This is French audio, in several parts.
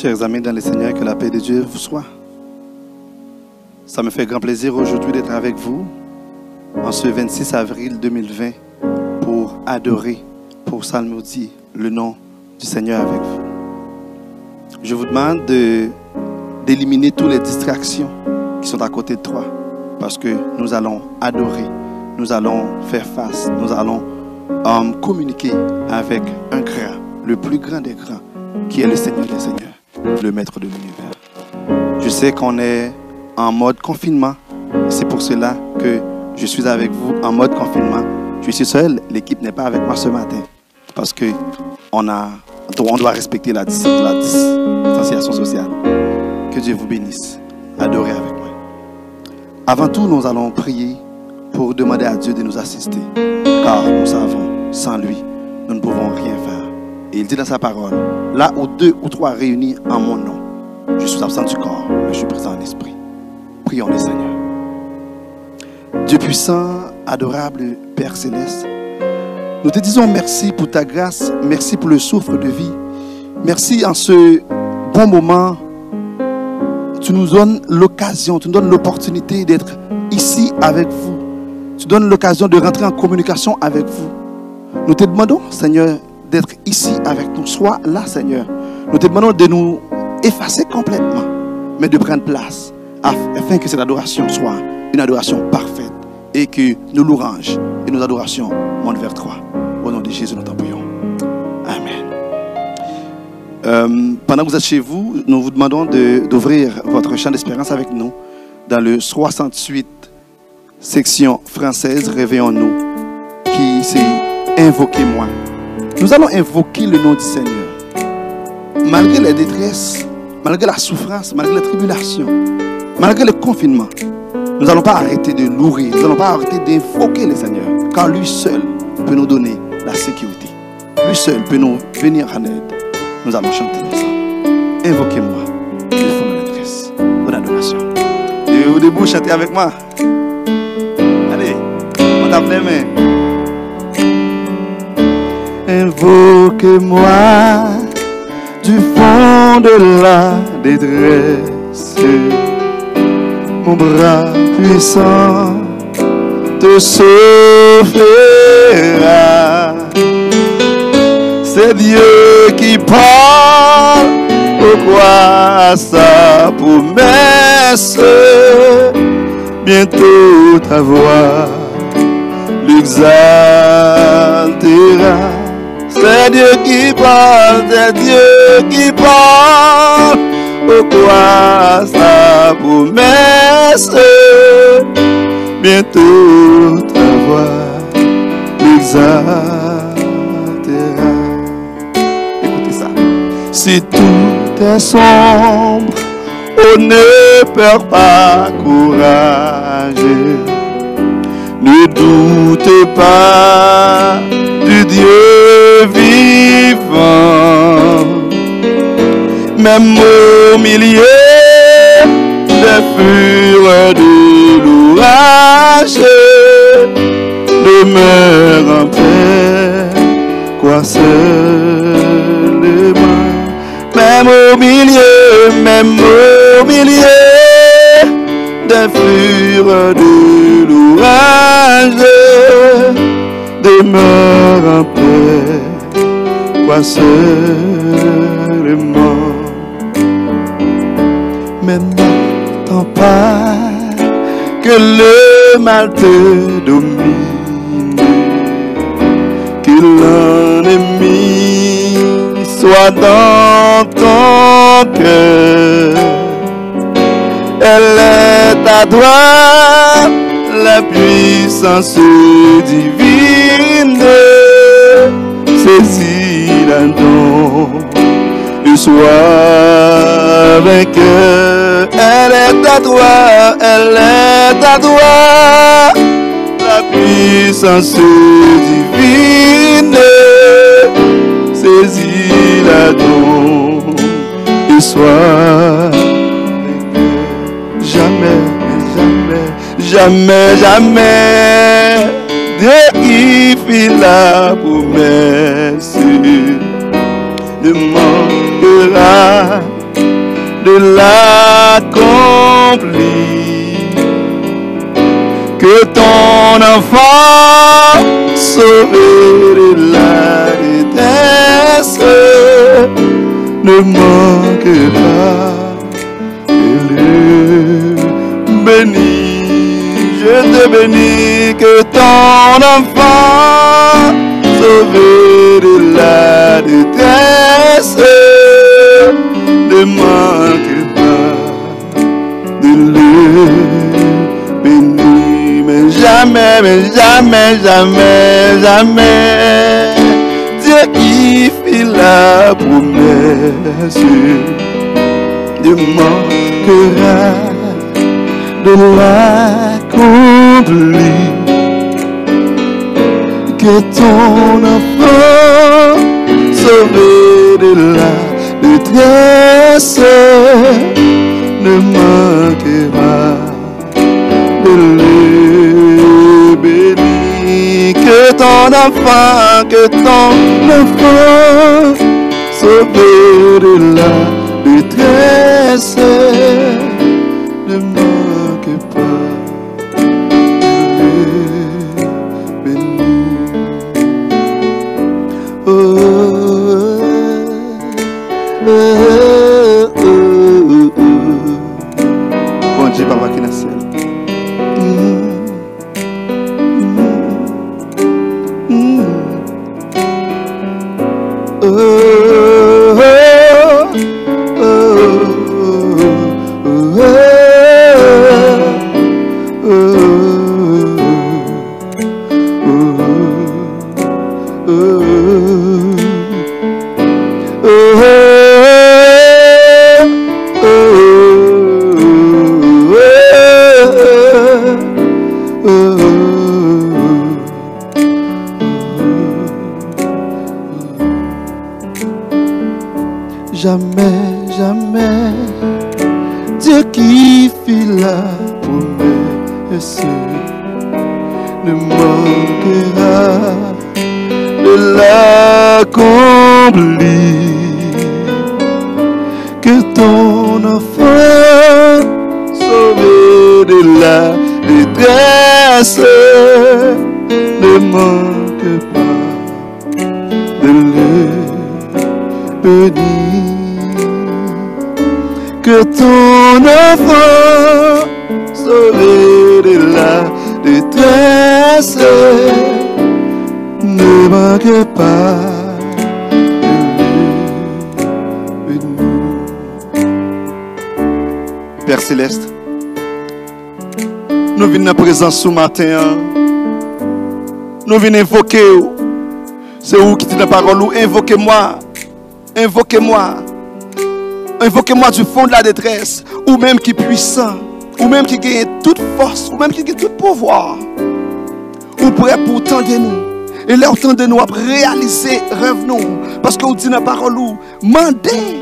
Chers amis dans le Seigneur, que la paix de Dieu vous soit. Ça me fait grand plaisir aujourd'hui d'être avec vous en ce 26 avril 2020 pour adorer, pour psalmodier le nom du Seigneur avec vous. Je vous demande d'éliminer toutes les distractions qui sont à côté de toi parce que nous allons adorer, nous allons faire face, nous allons communiquer avec un grand, le plus grand des grands, qui est le Seigneur des Seigneurs, le Maître de l'univers. Je sais qu'on est en mode confinement. C'est pour cela que je suis avec vous en mode confinement. Je suis seul, l'équipe n'est pas avec moi ce matin parce que on doit respecter la distanciation sociale. Que Dieu vous bénisse. Adorez avec moi. Avant tout, nous allons prier pour demander à Dieu de nous assister. Car nous savons, sans lui, nous ne pouvons rien faire. Et il dit dans sa parole, là où 2 ou 3 réunis en mon nom, je suis absent du corps, mais je suis présent en esprit. Prions le Seigneur. Dieu puissant, adorable Père Céleste, nous te disons merci pour ta grâce, merci pour le souffle de vie. Merci en ce bon moment. Tu nous donnes l'occasion, tu nous donnes l'opportunité d'être ici avec vous. Tu donnes l'occasion de rentrer en communication avec vous. Nous te demandons, Seigneur, d'être ici avec nous. Sois là, Seigneur. Nous te demandons de nous effacer complètement, mais de prendre place afin que cette adoration soit une adoration parfaite et que nos louanges et nos adorations montent vers toi. Au nom de Jésus, nous t'en prions. Amen. Pendant que vous êtes chez vous, nous vous demandons d'ouvrir votre champ d'espérance avec nous dans le 68, section française, Réveillons-nous, qui c'est Invoquez-moi. Nous allons invoquer le nom du Seigneur. Malgré les détresses, malgré la souffrance, malgré les tribulations, malgré le confinement, nous n'allons pas arrêter de louer, nous n'allons pas arrêter d'invoquer le Seigneur, car lui seul peut nous donner la sécurité. Lui seul peut nous venir en aide. Nous allons chanter ensemble. Invoquez-moi, il faut me détresse. Bonne adoration. Et au début, chantez avec moi. Allez, on tape les mains. Invoquez-moi du fond de la détresse. Mon bras puissant te sauvera. C'est Dieu qui parle. Pourquoi sa promesse? Bientôt ta voix l'exaltera. C'est Dieu qui parle, c'est Dieu qui parle. Pourquoi sa promesse? Bientôt ta voix l'exaltera. Écoutez ça. Si tout est sombre, on ne perd pas courage. Ne doute pas du Dieu vivant. Même au milieu des fureurs de l'orage, demeure en paix, quoi seulement. Même au milieu des fureurs de l'orage, demeure en paix, quoi seulement. Mais n'attends pas que le mal te domine, que l'ennemi soit dans ton cœur. Elle est à droite, la puissance divine. Saisis-la donc et sois vainqueur. Elle est à toi, elle est à toi, la puissance divine. Saisis-la donc et sois vainqueur. Jamais, jamais, jamais, jamais, Dieu qui fit la promesse ne manquera de l'accomplir. Que ton enfant sauvé de la détresse ne manque pas de le bénir. Je te bénis que ton enfant sauvé de la détresse ne manque pas de le bénir. Mais jamais, Dieu qui fit la promesse ne manquera de l'accomplir. Que ton enfant sauvé de la détresse ne manquera de le bénir. Que ton enfant sauvé de la détresse ne manque pas de le bénir. Oh, oh, oh, oh, oh. Bon Dieu, Papa qui n'a ciel. Jamais, Dieu qui fit la promesse ne manquera de l'accomplir. Que ton enfant sauvé de la détresse ne manque pas de le bénir. Que ton enfant sauvé de la détresse ne manque pas de le bénir. Père Céleste, nous venons en présence ce matin. Nous venons invoquer. C'est vous qui dit la parole. Invoquez-moi. Invoquez-moi. Invoquez-moi du fond de la détresse, ou même qui est puissant, ou même qui gagne toute force, ou même qui gagne tout pouvoir. Ou prêt pour tendre nous. Et là, autant de nous à réaliser rêve nous. Parce que vous dites dans la parole, mandez.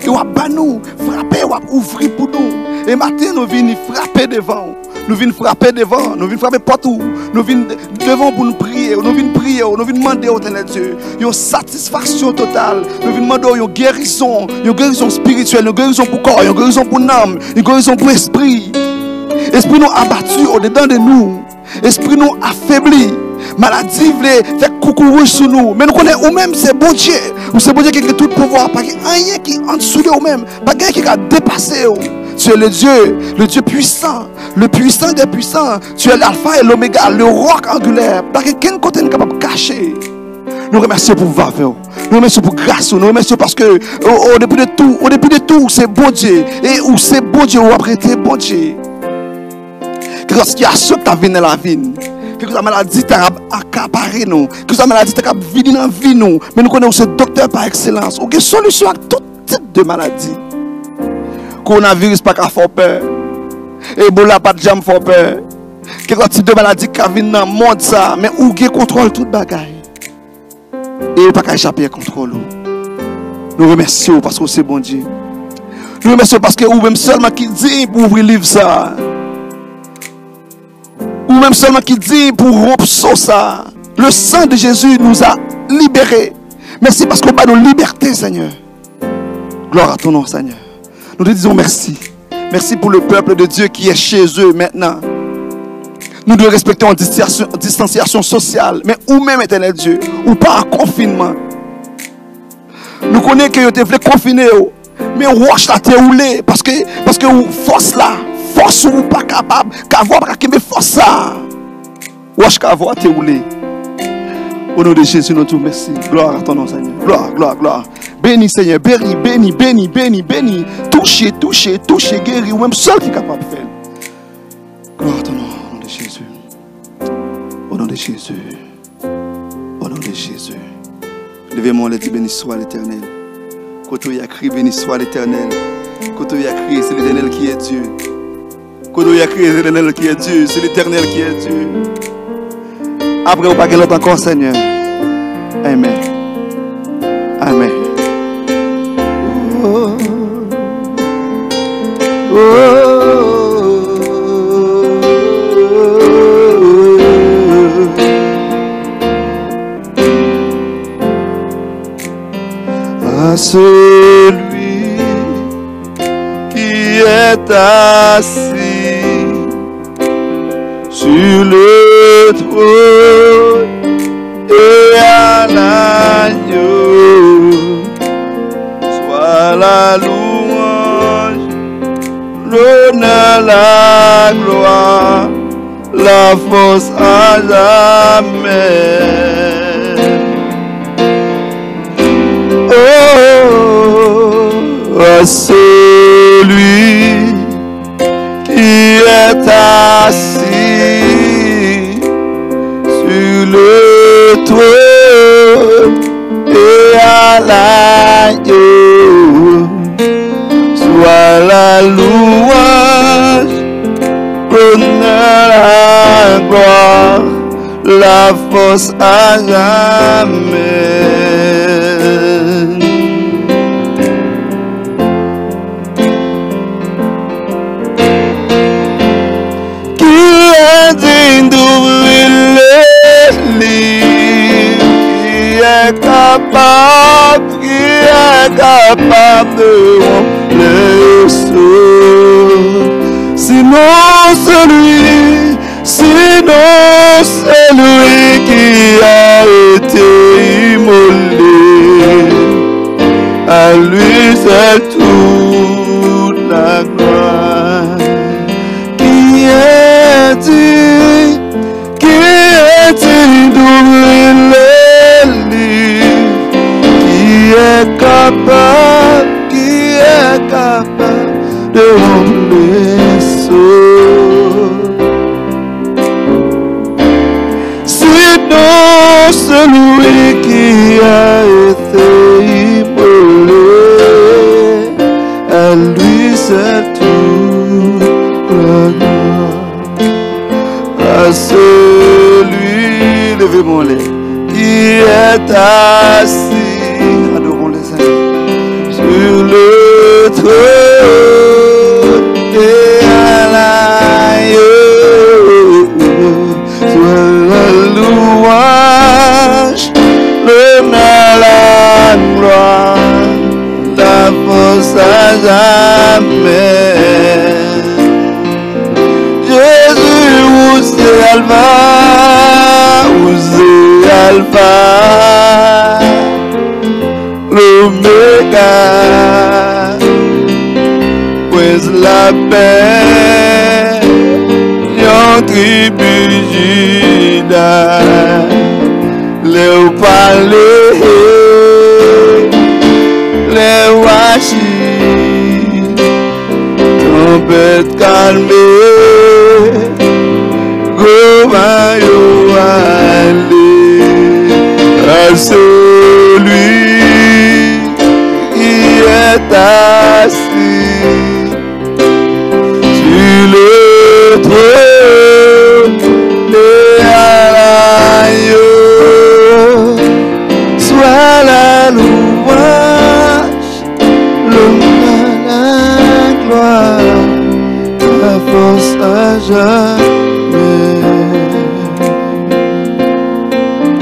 Et vous avez nous, frapper, vous ouvrir pour nous. Et maintenant, nous venons frapper devant. Nous venons frapper devant, nous venons frapper partout. Nous venons devant pour nous prier, nous venons prier, nous venons demander au Éternel Dieu une satisfaction totale. Nous venons demander une guérison spirituelle, une guérison pour corps, une guérison pour l'âme, une guérison pour l'esprit. Esprit nous abattu au-dedans de nous, esprit nous affaibli. Maladie voulait faire coucou sur nous. Mais nous connaissons nous-mêmes, c'est bon Dieu. Ou c'est bon Dieu qui a tout pouvoir. Pas rien qui est en dessous de nous-mêmes. Pas rien qui a dépassé. Tu es le Dieu puissant, le puissant des puissants. Tu es l'alpha et l'oméga, le roc angulaire. Pas quelqu'un côté n'est capable de cacher. Nous remercions pour faveur. Nous remercions pour grâce. Nous remercions parce que au début de tout, c'est bon Dieu. Et où c'est bon Dieu, ou après c'est bon Dieu. Qu'est-ce qu'il y a ce que tu as vu dans la vie? Que la maladie t'a accaparé nous, que la maladie t'a vidé dans la vie nous, mais nous connaissons ce docteur par excellence. Ou une solution à tout type de maladie. Coronavirus pas qu'à faire peur, Ebola pas de jamais faire peur. Quel type de maladie qui vient dans le monde ça, mais où qui contrôle toute bagaille. Et pas qu'à échapper à contrôle. Nous remercions parce que c'est bon Dieu. Nous remercions parce que ou même seulement qui dit pour ouvrir le livre ça. Ou même seulement qui dit pour rompre ça. Le sang de Jésus nous a libérés. Merci parce qu'on a nos libertés, Seigneur. Gloire à ton nom, Seigneur. Nous te disons merci. Merci pour le peuple de Dieu qui est chez eux maintenant. Nous devons respecter en distanciation sociale. Mais où même, éternel Dieu, ou pas en confinement. Nous connaissons que vous voulez confiner. Mais wash la terre roulée. Parce que force là, force ou pas capable, qu'avoir pas qu'il me force ça. Wash qu'avoir terre roulée. Au nom de Jésus, nous te remercions. Gloire à ton nom, Seigneur. Gloire, gloire, gloire. Béni, Seigneur. Béni, béni, béni, béni, béni. Touchez, touchez, touchez, guéri. Ou même seul qui est capable de faire. Gloire à ton nom, au nom de Jésus. Au nom de Jésus. Au nom de Jésus. Levez-moi, les dit béni soit l'Éternel. Quand il y a crié, béni soit l'Éternel. Quand il y a crié, c'est l'Éternel qui est Dieu. Quand il y a crié, c'est l'Éternel qui est Dieu. C'est l'Éternel qui est Dieu. Après, vous parlez l'autre encore, Seigneur. Amen. Amen. Oh. À celui qui est assis sur le trône et à l'agneau, soit la louange, l'honneur, la gloire, la force à jamais. Oh, à celui qui est assis sur le trône et à l'agneau, soit la louange, l'honneur, la gloire, la force à jamais. D'ouvrir les livres, qui est capable de rendre les choses. Sinon celui qui a été immolé, à lui c'est toute la gloire. Qui est-il d'ouvrir les livres, qui est capable de rendre les sauts. Sinon celui qui a été immolé, à lui c'est tout la gloire. À celui, levez-moi les, qui est assis, adorons les uns, sur le trône et à l'agneau, soit la louange, l'honneur, la gloire, la force à jamais. Jésus, vous êtes Alpha, l'Oméga, pues la paix, yon tribu Juda, les palais, les wachis, trompette calmée, comment yo aller à celui qui est assis sur le trône et à l'agneau, soit la louange, l'honneur, la gloire, la force à jamais.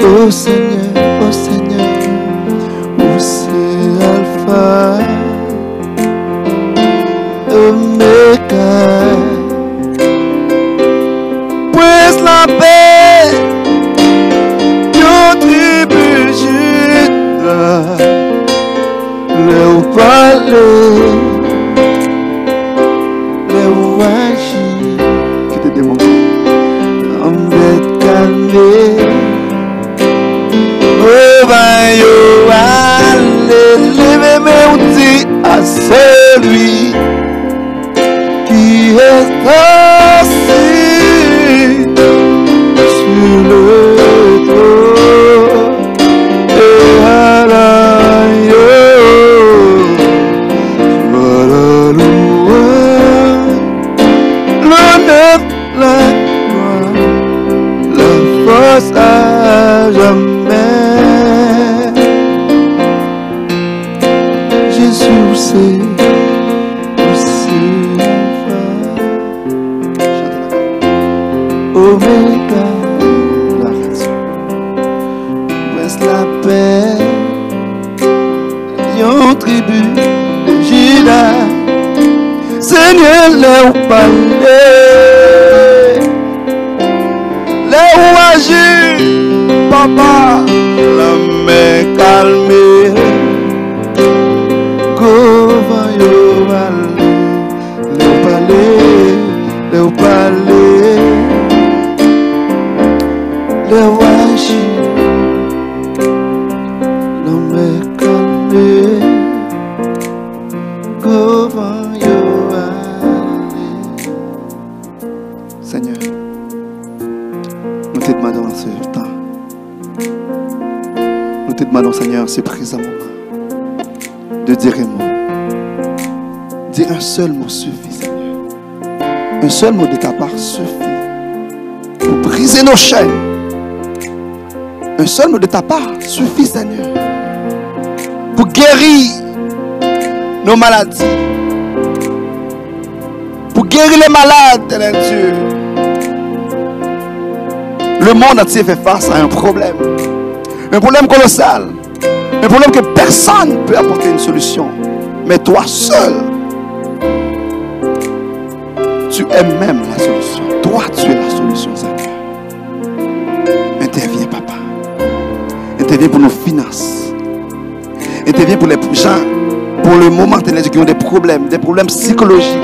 Oh Seigneur, vous c'est Alpha, Omega. Prince la paix, yon tribu Juda, le ou parler, le ou agir, qui te demande, en bête calmée, oh ben yo, allez, levez mes outils à celui qui est assis sur le trône et à l'agneau. Voilà louange, l'honneur, la gloire, la force à jamais. Jésus c'est Omega, la raison, Prince la paix, yon tribu de Juda, Seigneur les ou parler, les ou agir, papa, la main calmée, govan yo aller, les ou parler, les ou parler. Le washi, l'homme calme, govan yo ale. Seigneur, nous te demandons en ce temps, nous te demandons, Seigneur, ce présent moment, de dire un mot. Dire un seul mot suffit, Seigneur. Un seul mot de ta part suffit pour briser nos chaînes. Un seul mot de ta part suffit, Seigneur, pour guérir nos maladies, pour guérir les malades, Seigneur Dieu. Le monde entier fait face à un problème colossal, un problème que personne ne peut apporter une solution, mais toi seul, tu es même la solution. Toi, tu es la solution, Seigneur. Interviens, Papa. Interviens pour nos finances. Interviens pour les gens, pour le moment qui ont des problèmes psychologiques.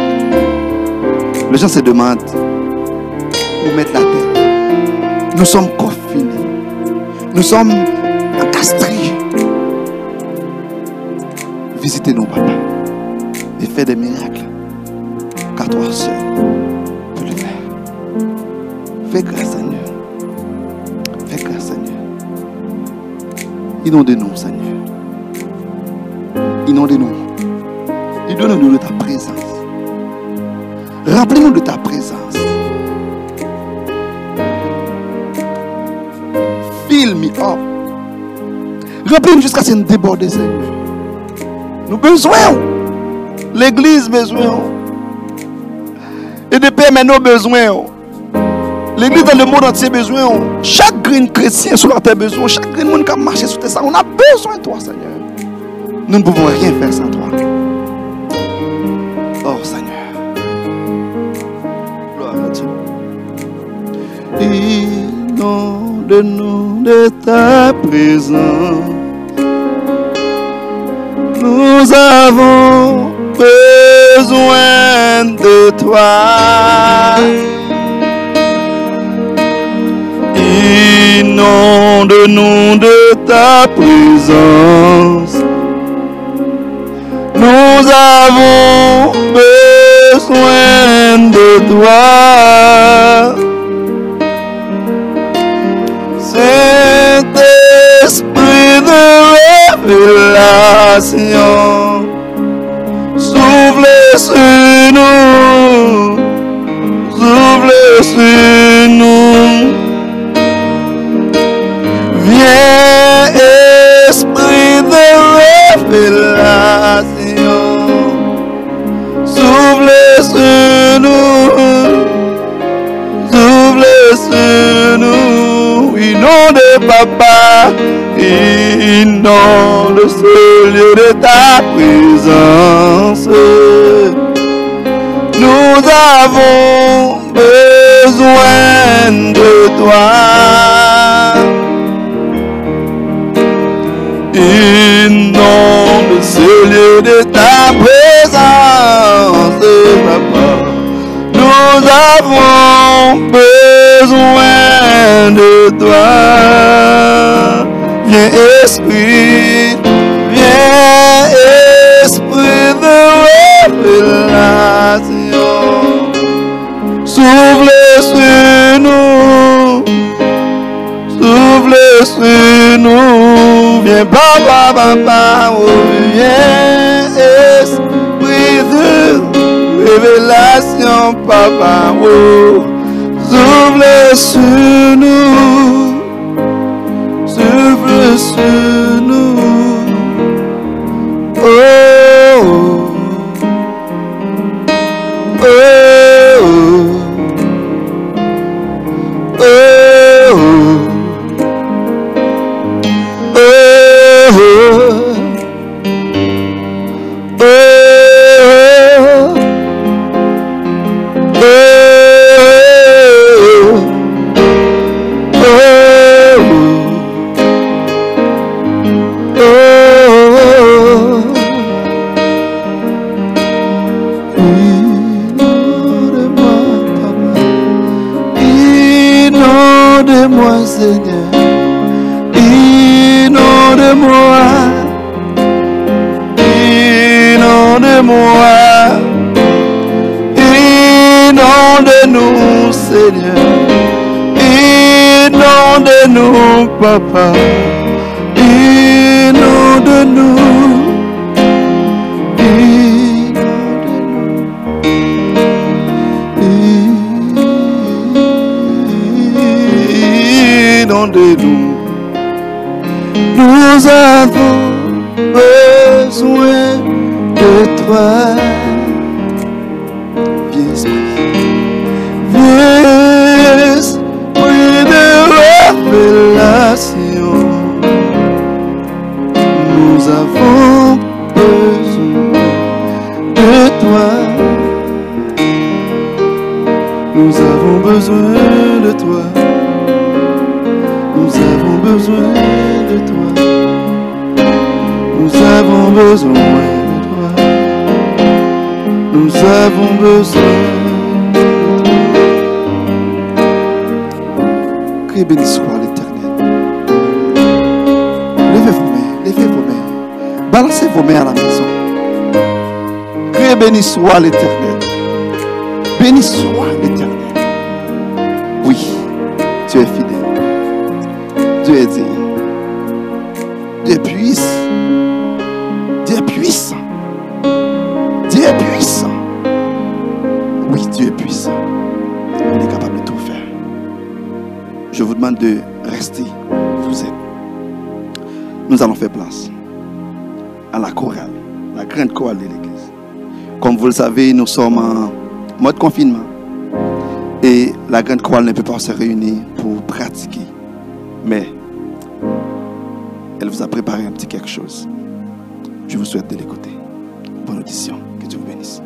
Les gens se demandent où mettre la tête. Nous sommes confinés. Nous sommes encastrés. Visitez-nous, Papa. Et fais des miracles. Car toi seul peux le faire. Fais grâce, Seigneur. Fais grâce, Seigneur. Inondez-nous, Seigneur. Inondez-nous. Et donne-nous de ta présence. Rappelez-nous de ta présence. Fill me up. Rappelez-nous jusqu'à ce que nous débordions, Seigneur. Nous besoin. L'église besoin. Et de paix, mais nos besoins. L'église dans le monde entier besoin. Chaque green chrétien sur la terre besoin. Chaque green monde qui a marché sur terre, on a besoin de toi, Seigneur. Nous ne pouvons rien faire sans toi. Oh, Seigneur. Gloire à Dieu. Inonde-nous de ta présence. Nous avons besoin de toi. Inonde-nous de ta présence. Nous avons besoin de toi. Saint-Esprit de révélation, souffle sur nous, souffle sur nous. Viens, Esprit de révélation, souffle sur nous, souffle sur nous. Inonde, Papa, inonde ce lieu de ta présence. Nous avons besoin de toi. Inonde ce lieu de ta présence, papa. Nous avons besoin de toi. Viens esprit, viens esprit de révélation. Souffle sur nous, souffle sur nous. Viens papa, papa, oh, viens esprit de révélation, papa, oh. Souffle sur nous, souffle sur nous, oh, oh, oh, inonde-moi, Seigneur, inonde-moi, inonde-moi, inonde-nous, Seigneur, inonde-nous, papa, inonde-nous. Inondez-nous. Nous avons besoin de toi. Viens, esprit. Viens, esprit de révélation. Nous avons besoin de toi. Nous avons besoin de toi. Nous avons besoin de toi. Nous avons besoin de toi. Nous avons besoin de toi. Que béni soit l'Éternel. Levez vos mains, levez vos mains. Balancez vos mains à la maison. Que béni soit l'Éternel. Béni soit l'Éternel. Oui, tu es fidèle. Dieu est digne. Dieu est puissant. Dieu est puissant. Dieu est puissant. Oui, Dieu est puissant. Il est capable de tout faire. Je vous demande de rester où vous êtes. Nous allons faire place à la chorale, la grande chorale de l'église. Comme vous le savez, nous sommes en mode confinement. Et la grande chorale ne peut pas se réunir pour pratiquer. Mais elle vous a préparé un petit quelque chose. Je vous souhaite de l'écouter. Bonne audition. Que Dieu vous bénisse.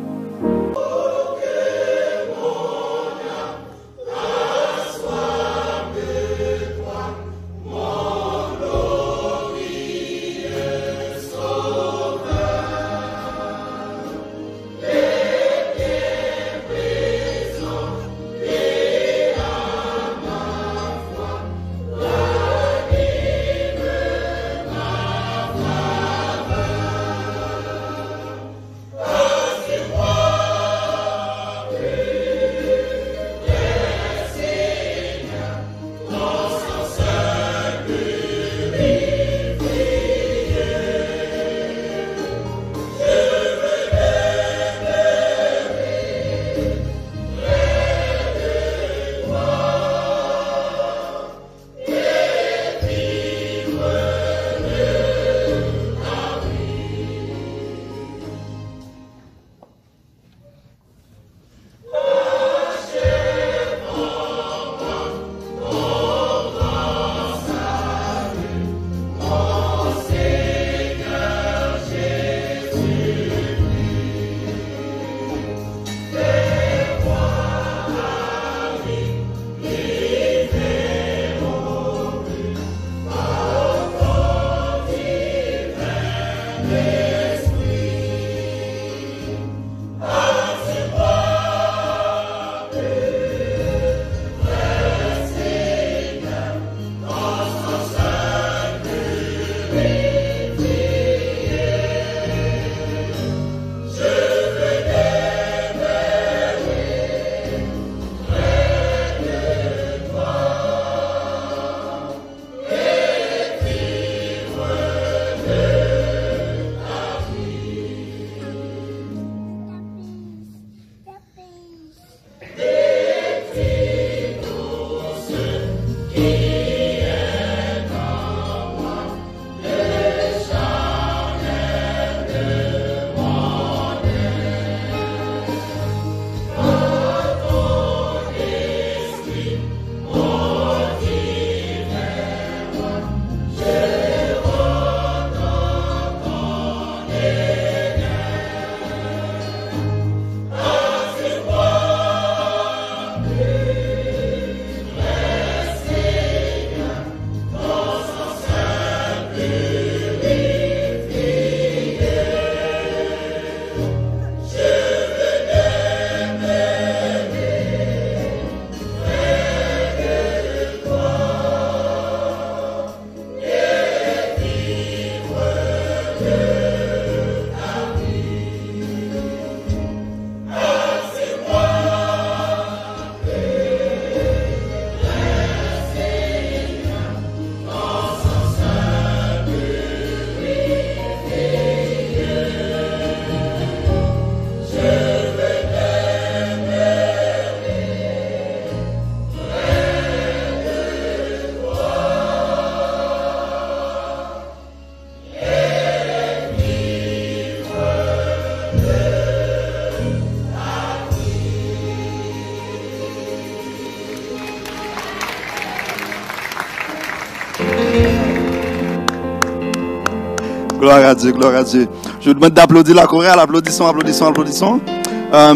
Gloire à Dieu, gloire à Dieu. Je vous demande d'applaudir la chorale. Applaudissons, applaudissons, applaudissons.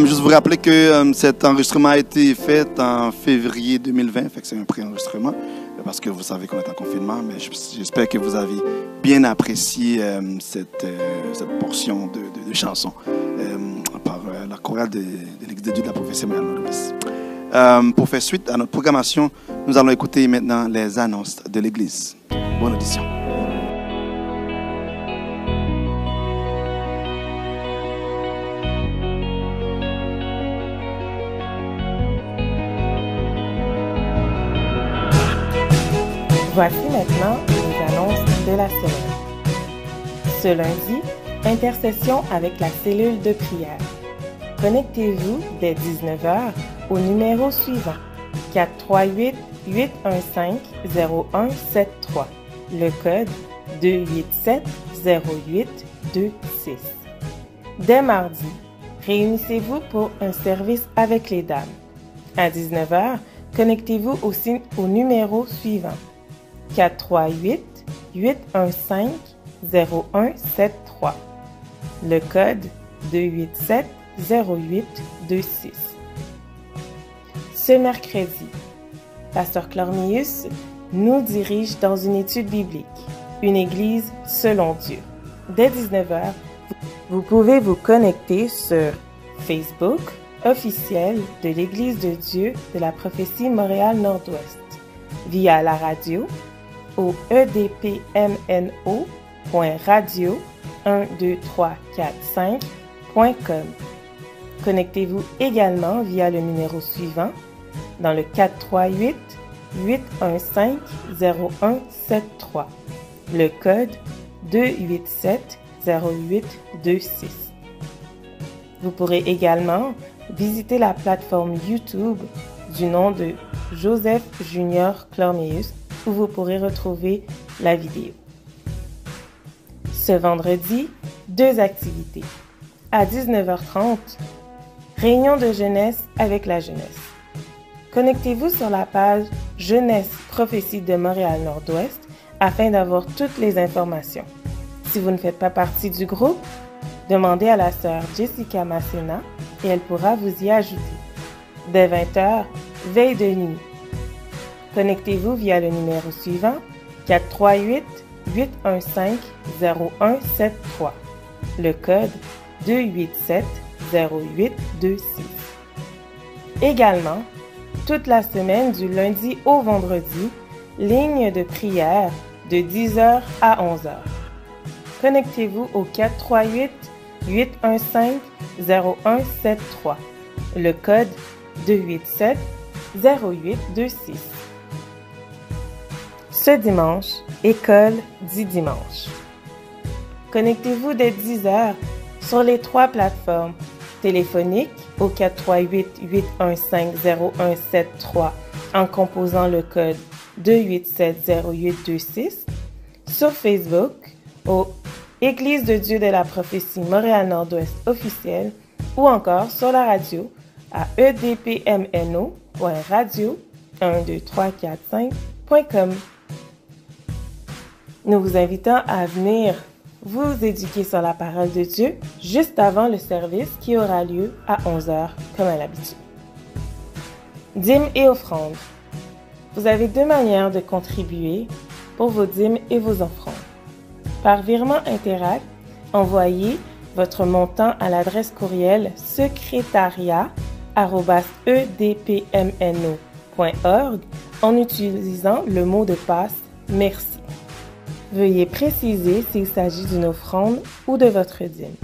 Juste vous rappeler que cet enregistrement a été fait en février 2020. Fait que c'est un pré-enregistrement parce que vous savez qu'on est en confinement. Mais j'espère que vous avez bien apprécié cette portion de chanson par la chorale de l'Église de Dieu de la prophétie Montréal-Nord-Ouest. Pour faire suite à notre programmation, nous allons écouter maintenant les annonces de l'Église. Bonne audition. Voici maintenant les annonces de la semaine. Ce lundi, intercession avec la cellule de prière. Connectez-vous dès 19h au numéro suivant 438-815-0173. Le code 287-0826. Dès mardi, réunissez-vous pour un service avec les dames. À 19h, connectez-vous aussi au numéro suivant 438-815-0173. Le code 287-0826. Ce mercredi, Pasteur Chlormius nous dirige dans une étude biblique, une église selon Dieu. Dès 19h, vous pouvez vous connecter sur Facebook officiel de l'Église de Dieu de la prophétie Montréal-Nord-Ouest, via la radio au edpmno.radio12345.com. Connectez-vous également via le numéro suivant dans le 438-815-0173. Le code 287-0826. Vous pourrez également visiter la plateforme YouTube du nom de Joseph Junior Chlormius où vous pourrez retrouver la vidéo. Ce vendredi, 2 activités. À 19h30, réunion de jeunesse avec la jeunesse. Connectez-vous sur la page Jeunesse Prophétie de Montréal-Nord-Ouest afin d'avoir toutes les informations. Si vous ne faites pas partie du groupe, demandez à la sœur Jessica Massena et elle pourra vous y ajouter. Dès 20h, veille de nuit. Connectez-vous via le numéro suivant 438-815-0173. Le code 287-0826. Également, toute la semaine du lundi au vendredi, ligne de prière de 10h à 11h. Connectez-vous au 438-815-0173. Le code 287-0826. Ce dimanche, école dit dimanche. Connectez-vous dès 10h sur les 3 plateformes téléphoniques au 438-815-0173 en composant le code 287-0826, sur Facebook au Église de Dieu de la prophétie Montréal-Nord-Ouest officielle ou encore sur la radio à edpmno.radio12345.com. Nous vous invitons à venir vous éduquer sur la parole de Dieu juste avant le service qui aura lieu à 11h comme à l'habitude. Dîmes et offrandes. Vous avez 2 manières de contribuer pour vos dîmes et vos offrandes. Par virement Interact, envoyez votre montant à l'adresse courriel secrétariat@edpmno.org en utilisant le mot de passe « Merci ». Veuillez préciser s'il s'agit d'une offrande ou de votre dîme.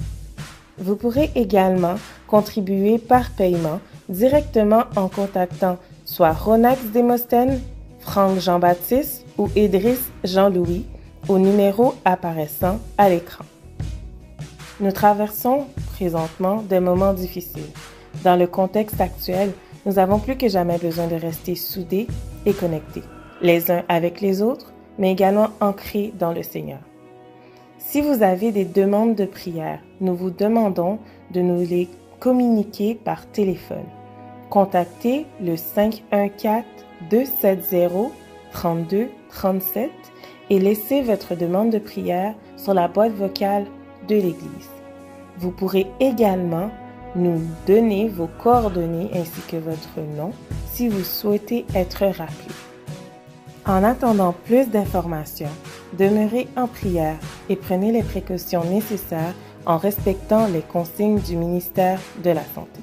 Vous pourrez également contribuer par paiement directement en contactant soit Ronax Démosthène, Franck Jean-Baptiste ou Idriss Jean-Louis au numéro apparaissant à l'écran. Nous traversons présentement des moments difficiles. Dans le contexte actuel, nous avons plus que jamais besoin de rester soudés et connectés, les uns avec les autres, mais également ancrés dans le Seigneur. Si vous avez des demandes de prière, nous vous demandons de nous les communiquer par téléphone. Contactez le 514-270-3237 et laissez votre demande de prière sur la boîte vocale de l'Église. Vous pourrez également nous donner vos coordonnées ainsi que votre nom si vous souhaitez être rappelé. En attendant plus d'informations, demeurez en prière et prenez les précautions nécessaires en respectant les consignes du ministère de la Santé.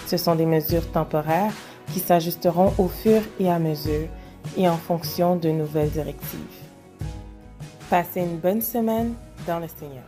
Ce sont des mesures temporaires qui s'ajusteront au fur et à mesure et en fonction de nouvelles directives. Passez une bonne semaine dans le Seigneur.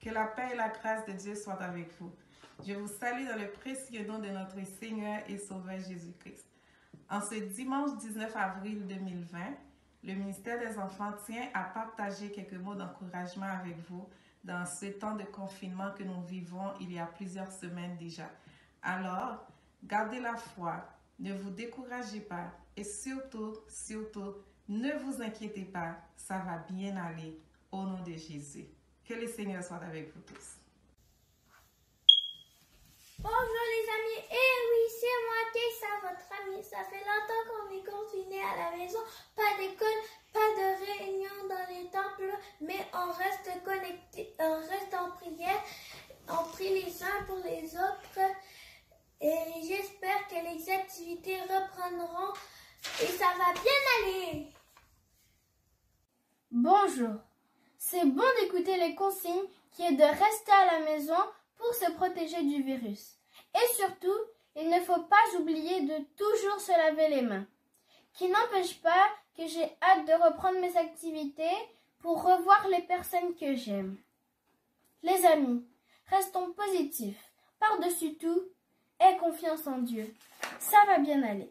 Que la paix et la grâce de Dieu soient avec vous. Je vous salue dans le précieux nom de notre Seigneur et Sauveur Jésus-Christ. En ce dimanche 19 avril 2020, le ministère des Enfants tient à partager quelques mots d'encouragement avec vous dans ce temps de confinement que nous vivons il y a plusieurs semaines déjà. Alors, gardez la foi, ne vous découragez pas et surtout, ne vous inquiétez pas, ça va bien aller au nom de Jésus. Que le Seigneur soit avec vous tous. Bonjour les amis, et oui, c'est moi, Tessa, votre amie. Ça fait longtemps qu'on est confinés à la maison, pas d'école, pas de réunion dans les temples, mais on reste connectés, on reste en prière, on prie les uns pour les autres, et j'espère que les activités reprendront, et ça va bien aller. Bonjour. C'est bon d'écouter les consignes qui est de rester à la maison pour se protéger du virus. Et surtout, il ne faut pas oublier de toujours se laver les mains. Qui n'empêche pas que j'ai hâte de reprendre mes activités pour revoir les personnes que j'aime. Les amis, restons positifs. Par-dessus tout, aie confiance en Dieu. Ça va bien aller.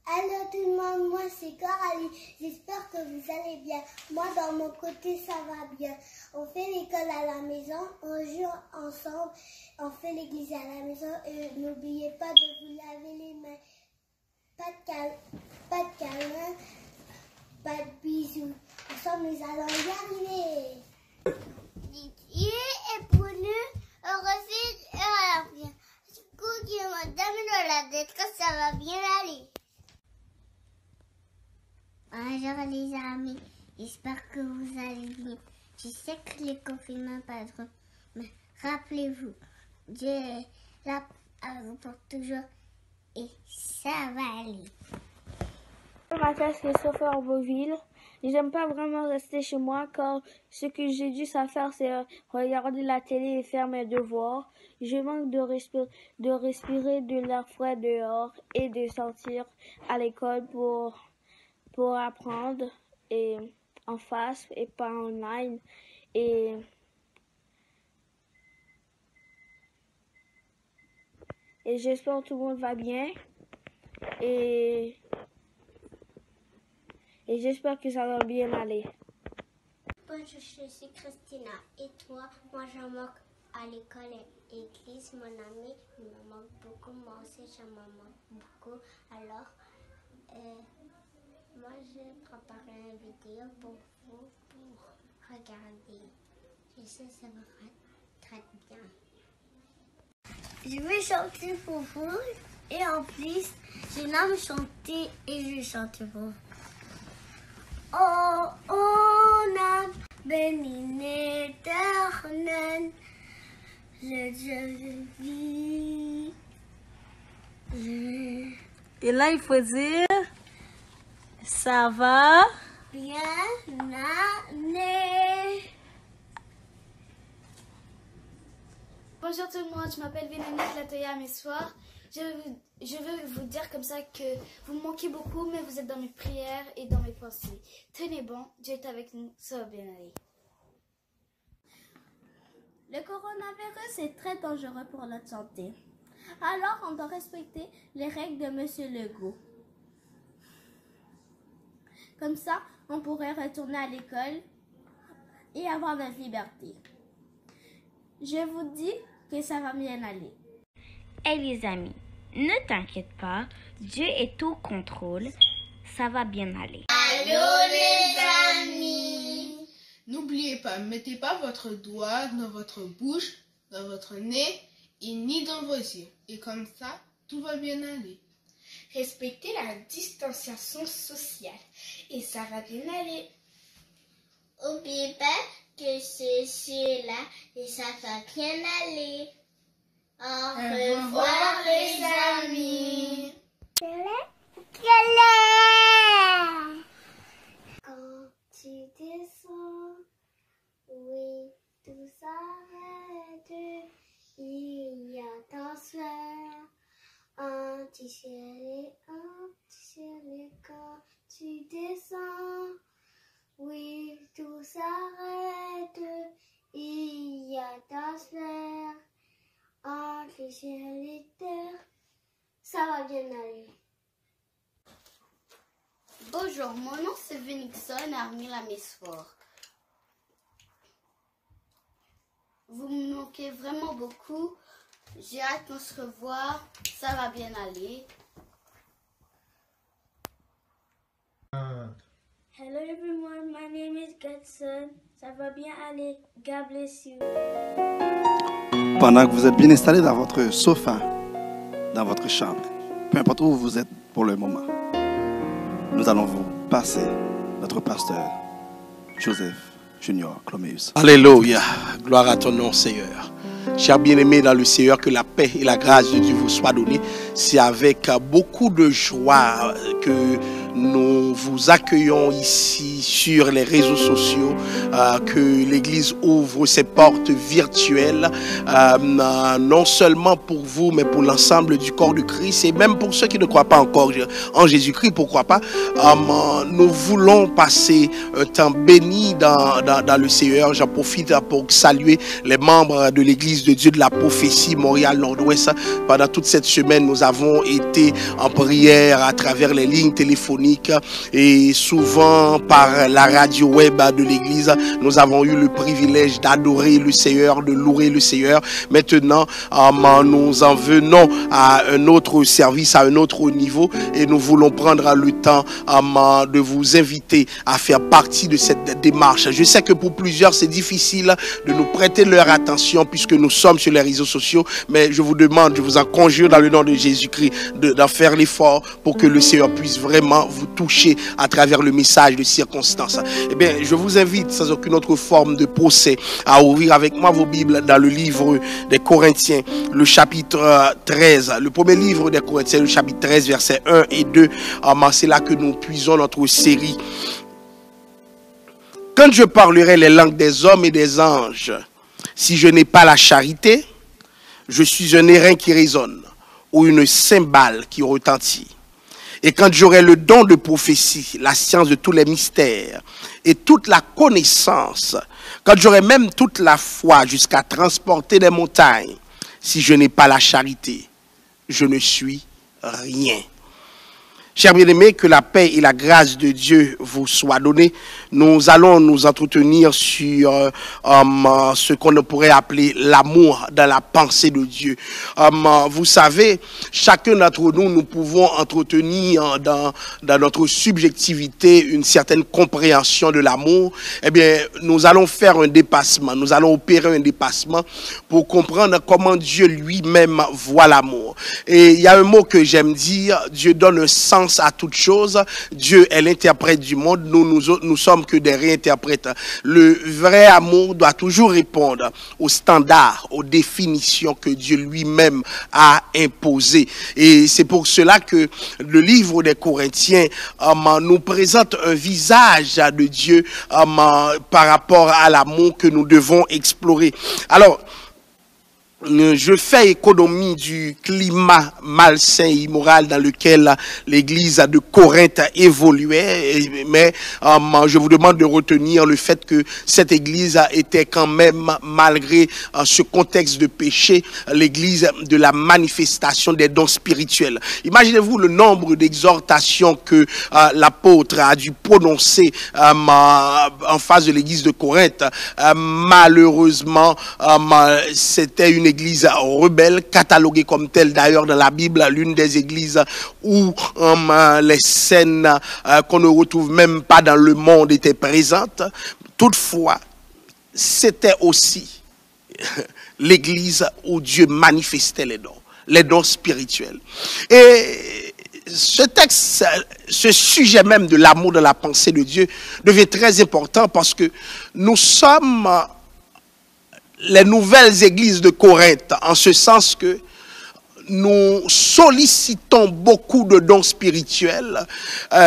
Allô tout le monde, moi c'est Coralie, j'espère que vous allez bien. Moi dans mon côté ça va bien. On fait l'école à la maison, on joue ensemble, on fait l'église à la maison et n'oubliez pas de vous laver les mains. Pas de câlin, pas de bisous. Ensemble nous allons y arriver. Dieu est pour nous, on refuse et on revient. Du coup, Dieu m'a donné de la détresse, ça va bien aller. Bonjour les amis, j'espère que vous allez bien. Je sais que les confinements pas trop, mais rappelez-vous, Dieu est là à vous pour toujours et ça va aller. Mathias Christophe Beauville. J'aime pas vraiment rester chez moi car ce que j'ai dû à faire c'est regarder la télé et faire mes devoirs. Je manque de respirer de l'air frais dehors et de sortir à l'école pour apprendre et en face et pas online et j'espère que tout le monde va bien et j'espère que ça va bien aller. Bonjour, je suis Christina et toi, moi j'en manque à l'école et l'église, mon ami, il me manque beaucoup, moi aussi j'en manque beaucoup. Alors, moi, j'ai préparé une vidéo pour vous, pour regarder. Je sais que ça va être très bien. Je vais chanter pour vous et en plus, je l'aime chanter et je vais chanter pour vous. Oh, on a béni l'éternel, le Dieu de vie. Et là, il faut dire... Ça va? bien aller. Bonjour tout le monde, je m'appelle Véronique Latoya Messoir. Je veux vous dire comme ça que vous me manquez beaucoup, mais vous êtes dans mes prières et dans mes pensées. Tenez bon, Dieu est avec nous, ça va bien aller. Le coronavirus est très dangereux pour notre santé. Alors, on doit respecter les règles de Monsieur Legault. Comme ça, on pourrait retourner à l'école et avoir notre liberté. Je vous dis que ça va bien aller. Hey les amis, ne t'inquiète pas, Dieu est au contrôle, ça va bien aller. Allô les amis. N'oubliez pas, mettez pas votre doigt dans votre bouche, dans votre nez et ni dans vos yeux. Et comme ça, tout va bien aller. Respectez la distanciation sociale et ça va bien aller. N'oubliez pas que c'est là et ça va bien aller. Au revoir les amis. Quand tu descends, oui, tout s'arrête. Il y a dans ce un petit ciel et quand tu descends, oui, tout s'arrête. Il y a dans ce entre le ciel et terre, ça va bien aller. Bonjour, mon nom c'est Vénixon Armila Messoir. Vous me manquez vraiment beaucoup. J'ai hâte qu'on se revoie. Ça va bien aller. Hello everyone, my name is Godson. Ça va bien aller. God bless you. Pendant que vous êtes bien installé dans votre sofa, dans votre chambre, peu importe où vous êtes pour le moment, nous allons vous passer notre pasteur, Joseph Junior Cloméus. Alléluia, gloire à ton nom Seigneur. Chers bien-aimés dans le Seigneur, que la paix et la grâce de Dieu vous soient données. C'est avec beaucoup de joie que nous vous accueillons ici sur les réseaux sociaux, que l'Église ouvre ses portes virtuelles, non seulement pour vous, mais pour l'ensemble du corps de Christ, et même pour ceux qui ne croient pas encore en Jésus-Christ, pourquoi pas. Nous voulons passer un temps béni dans le Seigneur. J'en profite pour saluer les membres de l'Église de Dieu de la prophétie Montréal Nord-Ouest. Pendant toute cette semaine, nous avons été en prière à travers les lignes téléphoniques et souvent par la radio web de l'église. Nous avons eu le privilège d'adorer le Seigneur, de louer le Seigneur. Maintenant, nous en venons à un autre service, à un autre niveau, et nous voulons prendre le temps de vous inviter à faire partie de cette démarche. Je sais que pour plusieurs, c'est difficile de nous prêter leur attention puisque nous sommes sur les réseaux sociaux, mais je vous demande, je vous en conjure dans le nom de Jésus-Christ d'en faire l'effort pour que le Seigneur puisse vraiment vous toucher à travers le message de circonstance. Eh bien, je vous invite sans aucune autre forme de procès à ouvrir avec moi vos Bibles dans le livre des Corinthiens, le chapitre 13. Le premier livre des Corinthiens, le chapitre 13, versets 1 et 2. C'est là que nous puisons notre série. Quand je parlerai les langues des hommes et des anges, si je n'ai pas la charité, je suis un airain qui résonne ou une cymbale qui retentit. Et quand j'aurai le don de prophétie, la science de tous les mystères et toute la connaissance, quand j'aurai même toute la foi jusqu'à transporter des montagnes, si je n'ai pas la charité, je ne suis rien. Chers bien-aimés, que la paix et la grâce de Dieu vous soient données. Nous allons nous entretenir sur ce qu'on pourrait appeler l'amour dans la pensée de Dieu. Vous savez, chacun d'entre nous, nous pouvons entretenir dans notre subjectivité une certaine compréhension de l'amour. Eh bien, nous allons faire un dépassement, nous allons opérer un dépassement pour comprendre comment Dieu lui-même voit l'amour. Et il y a un mot que j'aime dire, Dieu donne un sens sens à toute chose. Dieu est l'interprète du monde. Nous sommes que des réinterprètes. Le vrai amour doit toujours répondre aux standards, aux définitions que Dieu lui-même a imposées. Et c'est pour cela que le livre des Corinthiens nous présente un visage de Dieu par rapport à l'amour que nous devons explorer. Alors, je fais économie du climat malsain et immoral dans lequel l'église de Corinthe évoluait, mais je vous demande de retenir le fait que cette église était quand même, malgré ce contexte de péché, l'église de la manifestation des dons spirituels. Imaginez-vous le nombre d'exhortations que l'apôtre a dû prononcer en face de l'église de Corinthe. Malheureusement, c'était une église rebelle, cataloguée comme telle d'ailleurs dans la Bible, l'une des églises où les scènes qu'on ne retrouve même pas dans le monde étaient présentes. Toutefois, c'était aussi l'église où Dieu manifestait les dons spirituels. Et ce texte, ce sujet même de l'amour de la pensée de Dieu devient très important parce que nous sommes les nouvelles églises de Corinthe, en ce sens que nous sollicitons beaucoup de dons spirituels.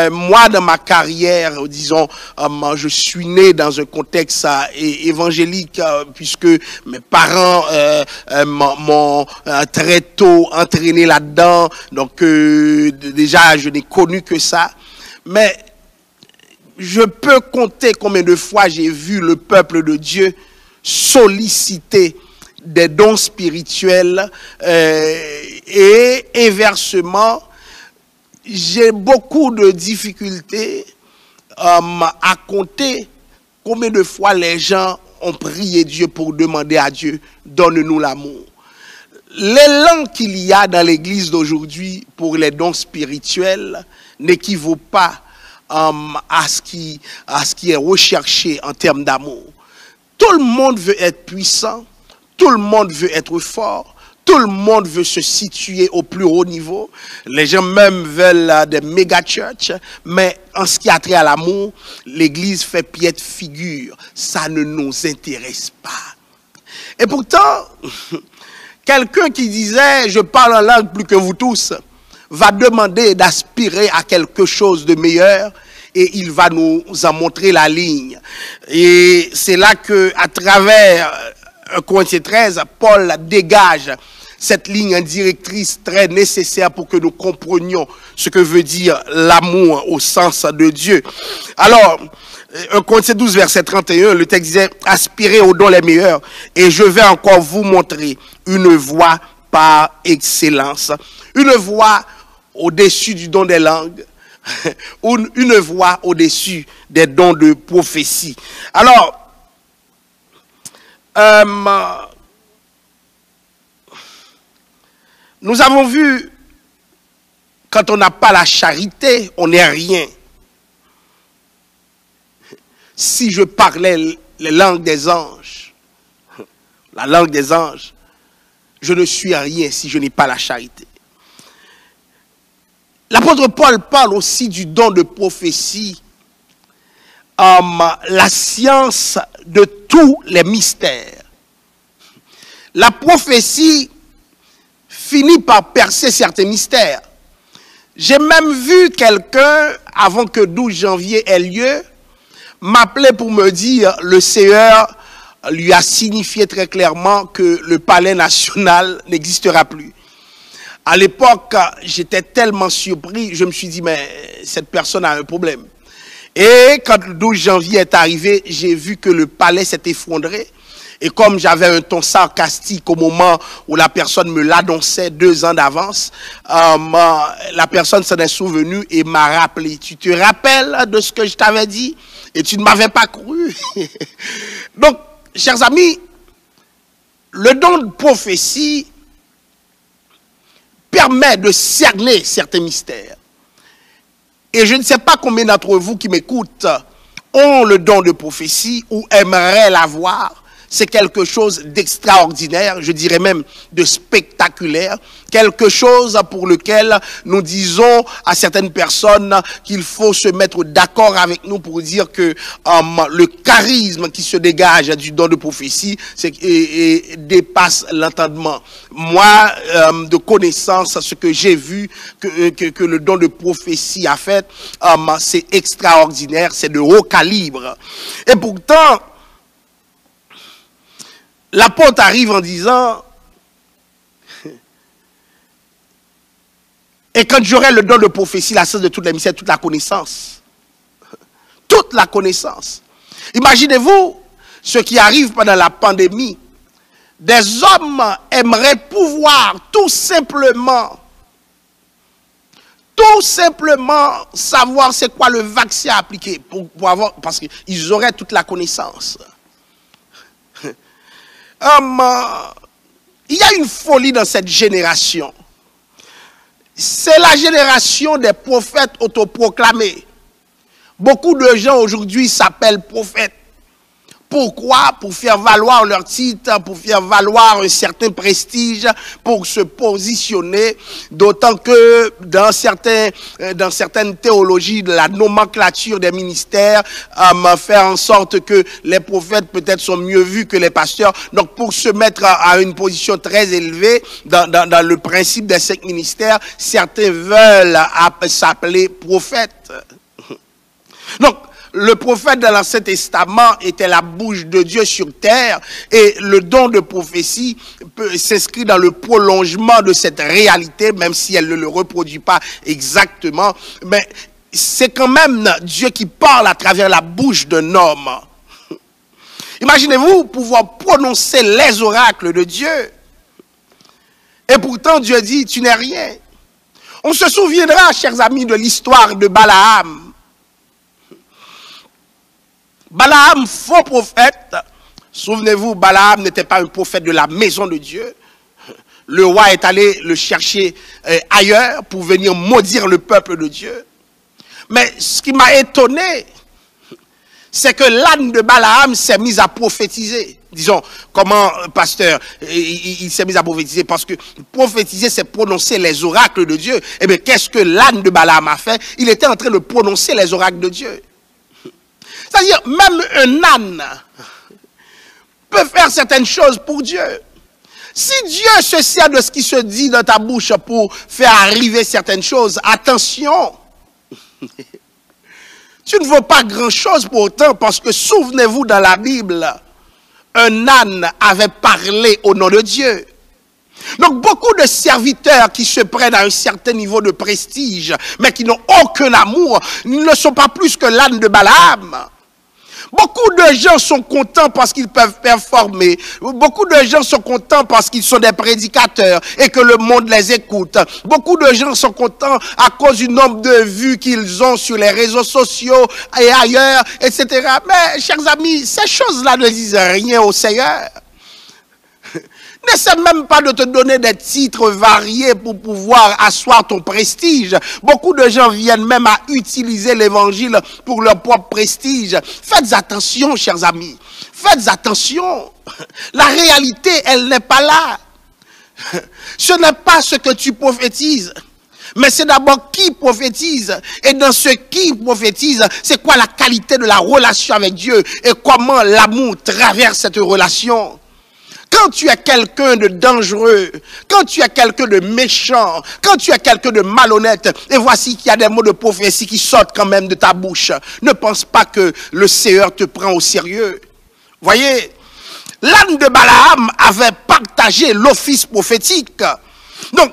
Moi, dans ma carrière, disons, je suis né dans un contexte évangélique, puisque mes parents m'ont très tôt entraîné là-dedans. Donc, déjà, je n'ai connu que ça. Mais je peux compter combien de fois j'ai vu le peuple de Dieu solliciter des dons spirituels et inversement, j'ai beaucoup de difficultés à compter combien de fois les gens ont prié Dieu pour demander à Dieu, donne-nous l'amour. L'élan qu'il y a dans l'église d'aujourd'hui pour les dons spirituels n'équivaut pas à ce qui est recherché en termes d'amour. Tout le monde veut être puissant, tout le monde veut être fort, tout le monde veut se situer au plus haut niveau. Les gens même veulent des méga church, mais en ce qui a trait à l'amour, l'église fait piètre figure. Ça ne nous intéresse pas. Et pourtant, quelqu'un qui disait « je parle en langue plus que vous tous » va demander d'aspirer à quelque chose de meilleur. Et il va nous en montrer la ligne. Et c'est là que, à travers 1 Corinthiens 13, Paul dégage cette ligne directrice très nécessaire pour que nous comprenions ce que veut dire l'amour au sens de Dieu. Alors, 1 Corinthiens 12, verset 31, le texte disait « Aspirez aux dons les meilleurs, et je vais encore vous montrer une voie par excellence. » Une voie au-dessus du don des langues. Une voix au-dessus des dons de prophétie. Alors, nous avons vu, quand on n'a pas la charité, on n'est rien. Si je parlais les langues des anges, la langue des anges, je ne suis rien si je n'ai pas la charité. L'apôtre Paul parle aussi du don de prophétie, la science de tous les mystères. La prophétie finit par percer certains mystères. J'ai même vu quelqu'un, avant que 12 janvier ait lieu, m'appeler pour me dire le Seigneur lui a signifié très clairement que le palais national n'existera plus. À l'époque, j'étais tellement surpris, je me suis dit, mais cette personne a un problème. Et quand le 12 janvier est arrivé, j'ai vu que le palais s'est effondré. Et comme j'avais un ton sarcastique au moment où la personne me l'annonçait 2 ans d'avance, la personne s'en est souvenue et m'a rappelé. Tu te rappelles de ce que je t'avais dit? Et tu ne m'avais pas cru. Donc, chers amis, le don de prophétie permet de cerner certains mystères. Et je ne sais pas combien d'entre vous qui m'écoutent ont le don de prophétie ou aimeraient l'avoir. c'est quelque chose d'extraordinaire, je dirais même de spectaculaire, quelque chose pour lequel nous disons à certaines personnes qu'il faut se mettre d'accord avec nous pour dire que le charisme qui se dégage du don de prophétie dépasse l'entendement. Moi, de connaissance, ce que j'ai vu que le don de prophétie a fait, c'est extraordinaire, c'est de haut calibre. Et pourtant, l'apôtre arrive en disant, et quand j'aurai le don de prophétie, la science de toute la mystère, toute la connaissance. Toute la connaissance. Imaginez-vous ce qui arrive pendant la pandémie. Des hommes aimeraient pouvoir tout simplement savoir c'est quoi le vaccin à appliquer pour avoir, parce qu'ils auraient toute la connaissance. Il y a une folie dans cette génération. C'est la génération des prophètes autoproclamés. Beaucoup de gens aujourd'hui s'appellent prophètes. Pourquoi? Pour faire valoir leur titre, pour faire valoir un certain prestige, pour se positionner, d'autant que dans certaines théologies de la nomenclature des ministères, faire en sorte que les prophètes peut-être sont mieux vus que les pasteurs. Donc pour se mettre à une position très élevée dans le principe des 5 ministères, certains veulent s'appeler prophètes. Donc, le prophète dans l'Ancien Testament était la bouche de Dieu sur terre et le don de prophétie s'inscrit dans le prolongement de cette réalité, même si elle ne le reproduit pas exactement. Mais c'est quand même Dieu qui parle à travers la bouche d'un homme. Imaginez-vous pouvoir prononcer les oracles de Dieu. Et pourtant Dieu dit, tu n'es rien. On se souviendra, chers amis, de l'histoire de Balaam. Balaam, faux prophète. Souvenez-vous, Balaam n'était pas un prophète de la maison de Dieu. Le roi est allé le chercher ailleurs pour venir maudire le peuple de Dieu. Mais ce qui m'a étonné, c'est que l'âne de Balaam s'est mis à prophétiser. Disons, comment, pasteur, il s'est mis à prophétiser? Parce que prophétiser, c'est prononcer les oracles de Dieu. Eh bien, qu'est-ce que l'âne de Balaam a fait? Il était en train de prononcer les oracles de Dieu. C'est-à-dire, même un âne peut faire certaines choses pour Dieu. Si Dieu se sert de ce qui se dit dans ta bouche pour faire arriver certaines choses, attention. Tu ne vaux pas grand-chose pour autant, parce que souvenez-vous, dans la Bible, un âne avait parlé au nom de Dieu. Donc beaucoup de serviteurs qui se prennent à un certain niveau de prestige, mais qui n'ont aucun amour, ne sont pas plus que l'âne de Balaam. Beaucoup de gens sont contents parce qu'ils peuvent performer. Beaucoup de gens sont contents parce qu'ils sont des prédicateurs et que le monde les écoute. Beaucoup de gens sont contents à cause du nombre de vues qu'ils ont sur les réseaux sociaux et ailleurs, etc. Mais, chers amis, ces choses-là ne disent rien au Seigneur. N'essaie même pas de te donner des titres variés pour pouvoir asseoir ton prestige. Beaucoup de gens viennent même à utiliser l'évangile pour leur propre prestige. Faites attention, chers amis. Faites attention. La réalité, elle n'est pas là. Ce n'est pas ce que tu prophétises. Mais c'est d'abord qui prophétise. Et dans ce qui prophétise, c'est quoi la qualité de la relation avec Dieu et comment l'amour traverse cette relation. Quand tu es quelqu'un de dangereux, quand tu es quelqu'un de méchant, quand tu es quelqu'un de malhonnête, et voici qu'il y a des mots de prophétie qui sortent quand même de ta bouche, ne pense pas que le Seigneur te prend au sérieux. Voyez, l'âne de Balaam avait partagé l'office prophétique. Donc,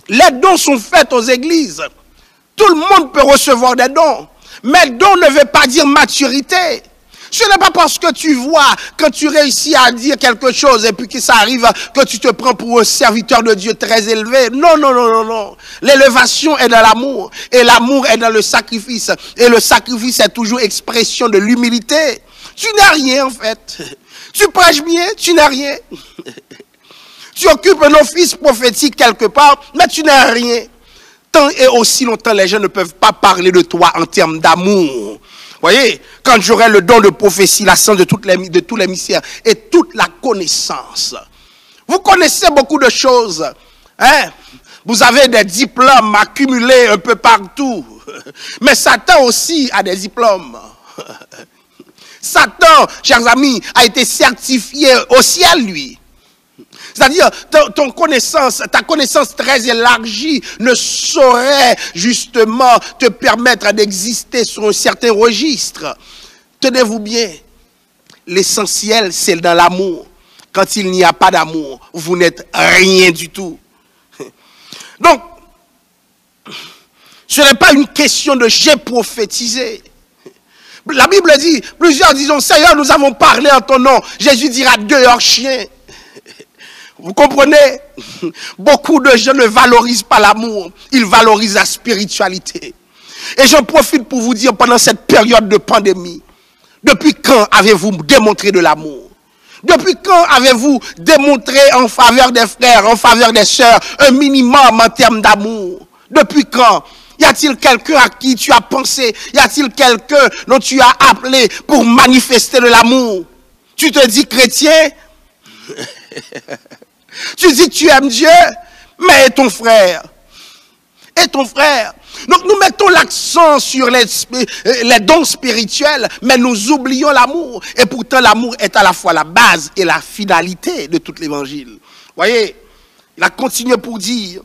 les dons sont faits aux églises. Tout le monde peut recevoir des dons. Mais don ne veut pas dire maturité. Ce n'est pas parce que tu vois, quand tu réussis à dire quelque chose et puis que ça arrive, que tu te prends pour un serviteur de Dieu très élevé. Non, non, non, non, non. L'élévation est dans l'amour. Et l'amour est dans le sacrifice. Et le sacrifice est toujours expression de l'humilité. Tu n'as rien en fait. Tu prêches bien, tu n'as rien. Tu occupes un office prophétique quelque part, mais tu n'as rien. Tant et aussi longtemps, les gens ne peuvent pas parler de toi en termes d'amour. Voyez, quand j'aurai le don de prophétie, la science de tous les mystères et toute la connaissance. Vous connaissez beaucoup de choses. Hein? Vous avez des diplômes accumulés un peu partout. Mais Satan aussi a des diplômes. Satan, chers amis, a été certifié au ciel, lui. C'est-à-dire, ta connaissance très élargie ne saurait justement te permettre d'exister sur un certain registre. Tenez-vous bien, l'essentiel, c'est dans l'amour. Quand il n'y a pas d'amour, vous n'êtes rien du tout. Donc, ce n'est pas une question de j'ai prophétisé. La Bible dit, plusieurs disons, Seigneur, nous avons parlé en ton nom. Jésus dira, dehors chien. Vous comprenez? Beaucoup de gens ne valorisent pas l'amour, ils valorisent la spiritualité. Et j'en profite pour vous dire, pendant cette période de pandémie, depuis quand avez-vous démontré de l'amour? Depuis quand avez-vous démontré en faveur des frères, en faveur des sœurs, un minimum en termes d'amour? Depuis quand? Y a-t-il quelqu'un à qui tu as pensé? Y a-t-il quelqu'un dont tu as appelé pour manifester de l'amour? Tu te dis chrétien? Tu dis que tu aimes Dieu, mais et ton frère? Et ton frère? Donc nous mettons l'accent sur les dons spirituels, mais nous oublions l'amour. Et pourtant l'amour est à la fois la base et la finalité de tout l'évangile. Voyez, il a continué pour dire,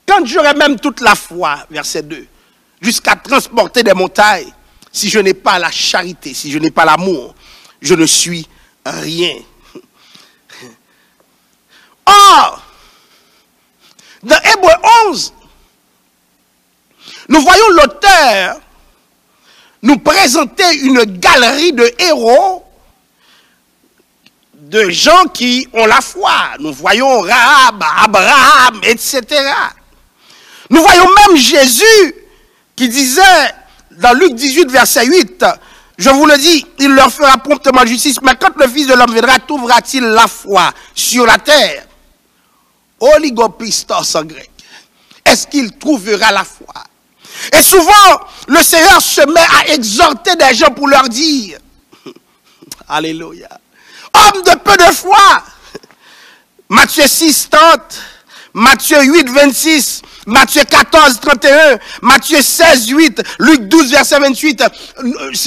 quand j'aurai même toute la foi, verset 2, jusqu'à transporter des montagnes, si je n'ai pas la charité, si je n'ai pas l'amour, je ne suis rien. Or, dans Hébreux 11, nous voyons l'auteur nous présenter une galerie de héros, de gens qui ont la foi. Nous voyons Rahab, Abraham, etc. Nous voyons même Jésus qui disait dans Luc 18, verset 8, je vous le dis, il leur fera promptement justice, mais quand le Fils de l'homme viendra, trouvera-t-il la foi sur la terre? Oligopistos en grec. Est-ce qu'il trouvera la foi? Et souvent, le Seigneur se met à exhorter des gens pour leur dire, alléluia, homme de peu de foi. Matthieu 6, 30, Matthieu 8, 26, Matthieu 14, 31, Matthieu 16, 8, Luc 12, verset 28.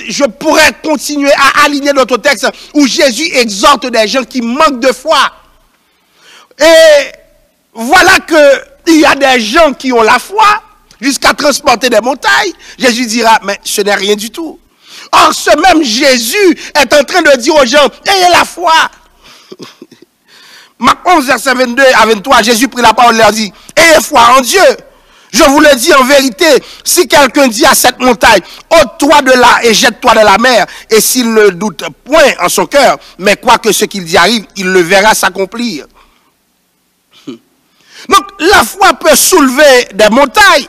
Je pourrais continuer à aligner d'autres textes où Jésus exhorte des gens qui manquent de foi. Et voilà qu'il y a des gens qui ont la foi jusqu'à transporter des montagnes. Jésus dira, mais ce n'est rien du tout. Or, ce même Jésus est en train de dire aux gens, ayez la foi. Marc 11, verset 22 à 23, Jésus prit la parole et leur dit, ayez foi en Dieu. Je vous le dis en vérité, si quelqu'un dit à cette montagne, ôte-toi de là et jette-toi dans la mer, et s'il ne doute point en son cœur, mais quoi que ce qu'il dit arrive, il le verra s'accomplir. Donc, la foi peut soulever des montagnes.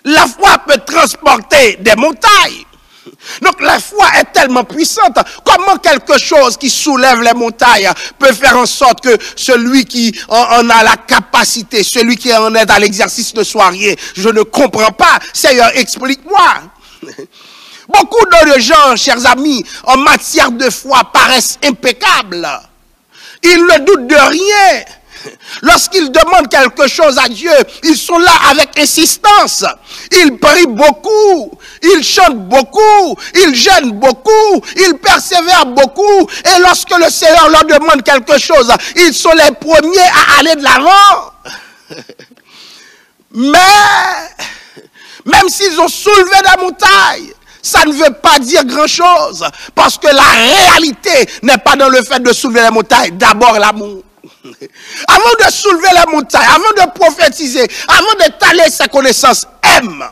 La foi peut transporter des montagnes. Donc, la foi est tellement puissante. Comment quelque chose qui soulève les montagnes peut faire en sorte que celui qui en a la capacité, celui qui en est à l'exercice ne soit rien? Je ne comprends pas. Seigneur, explique-moi. Beaucoup de gens, chers amis, en matière de foi, paraissent impeccables. Ils ne doutent de rien. Lorsqu'ils demandent quelque chose à Dieu, ils sont là avec insistance. Ils prient beaucoup, ils chantent beaucoup, ils jeûnent beaucoup, ils persévèrent beaucoup. Et lorsque le Seigneur leur demande quelque chose, ils sont les premiers à aller de l'avant. Mais, même s'ils ont soulevé la montagne, ça ne veut pas dire grand-chose. Parce que la réalité n'est pas dans le fait de soulever la montagne. D'abord l'amour. Avant de soulever la montagne, avant de prophétiser, avant d'étaler sa connaissance, aime.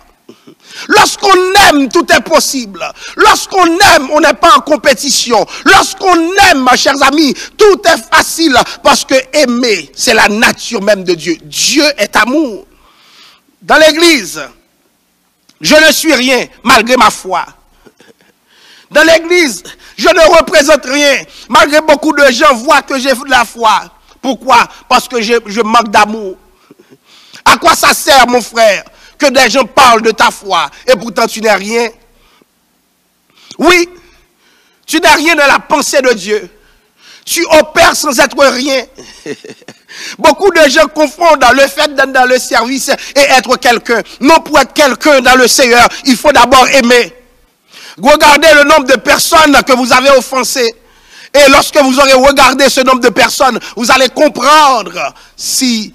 Lorsqu'on aime, tout est possible. Lorsqu'on aime, on n'est pas en compétition. Lorsqu'on aime, mes chers amis, tout est facile. Parce que aimer, c'est la nature même de Dieu. Dieu est amour. Dans l'église, je ne suis rien malgré ma foi. Dans l'église, je ne représente rien malgré beaucoup de gens voient que j'ai de la foi. Pourquoi? Parce que je manque d'amour. À quoi ça sert, mon frère, que des gens parlent de ta foi et pourtant tu n'es rien. Oui, tu n'es rien dans la pensée de Dieu. Tu opères sans être rien. Beaucoup de gens confondent le fait d'être dans le service et être quelqu'un. Non, pour être quelqu'un dans le Seigneur, il faut d'abord aimer. Regardez le nombre de personnes que vous avez offensées. Et lorsque vous aurez regardé ce nombre de personnes, vous allez comprendre si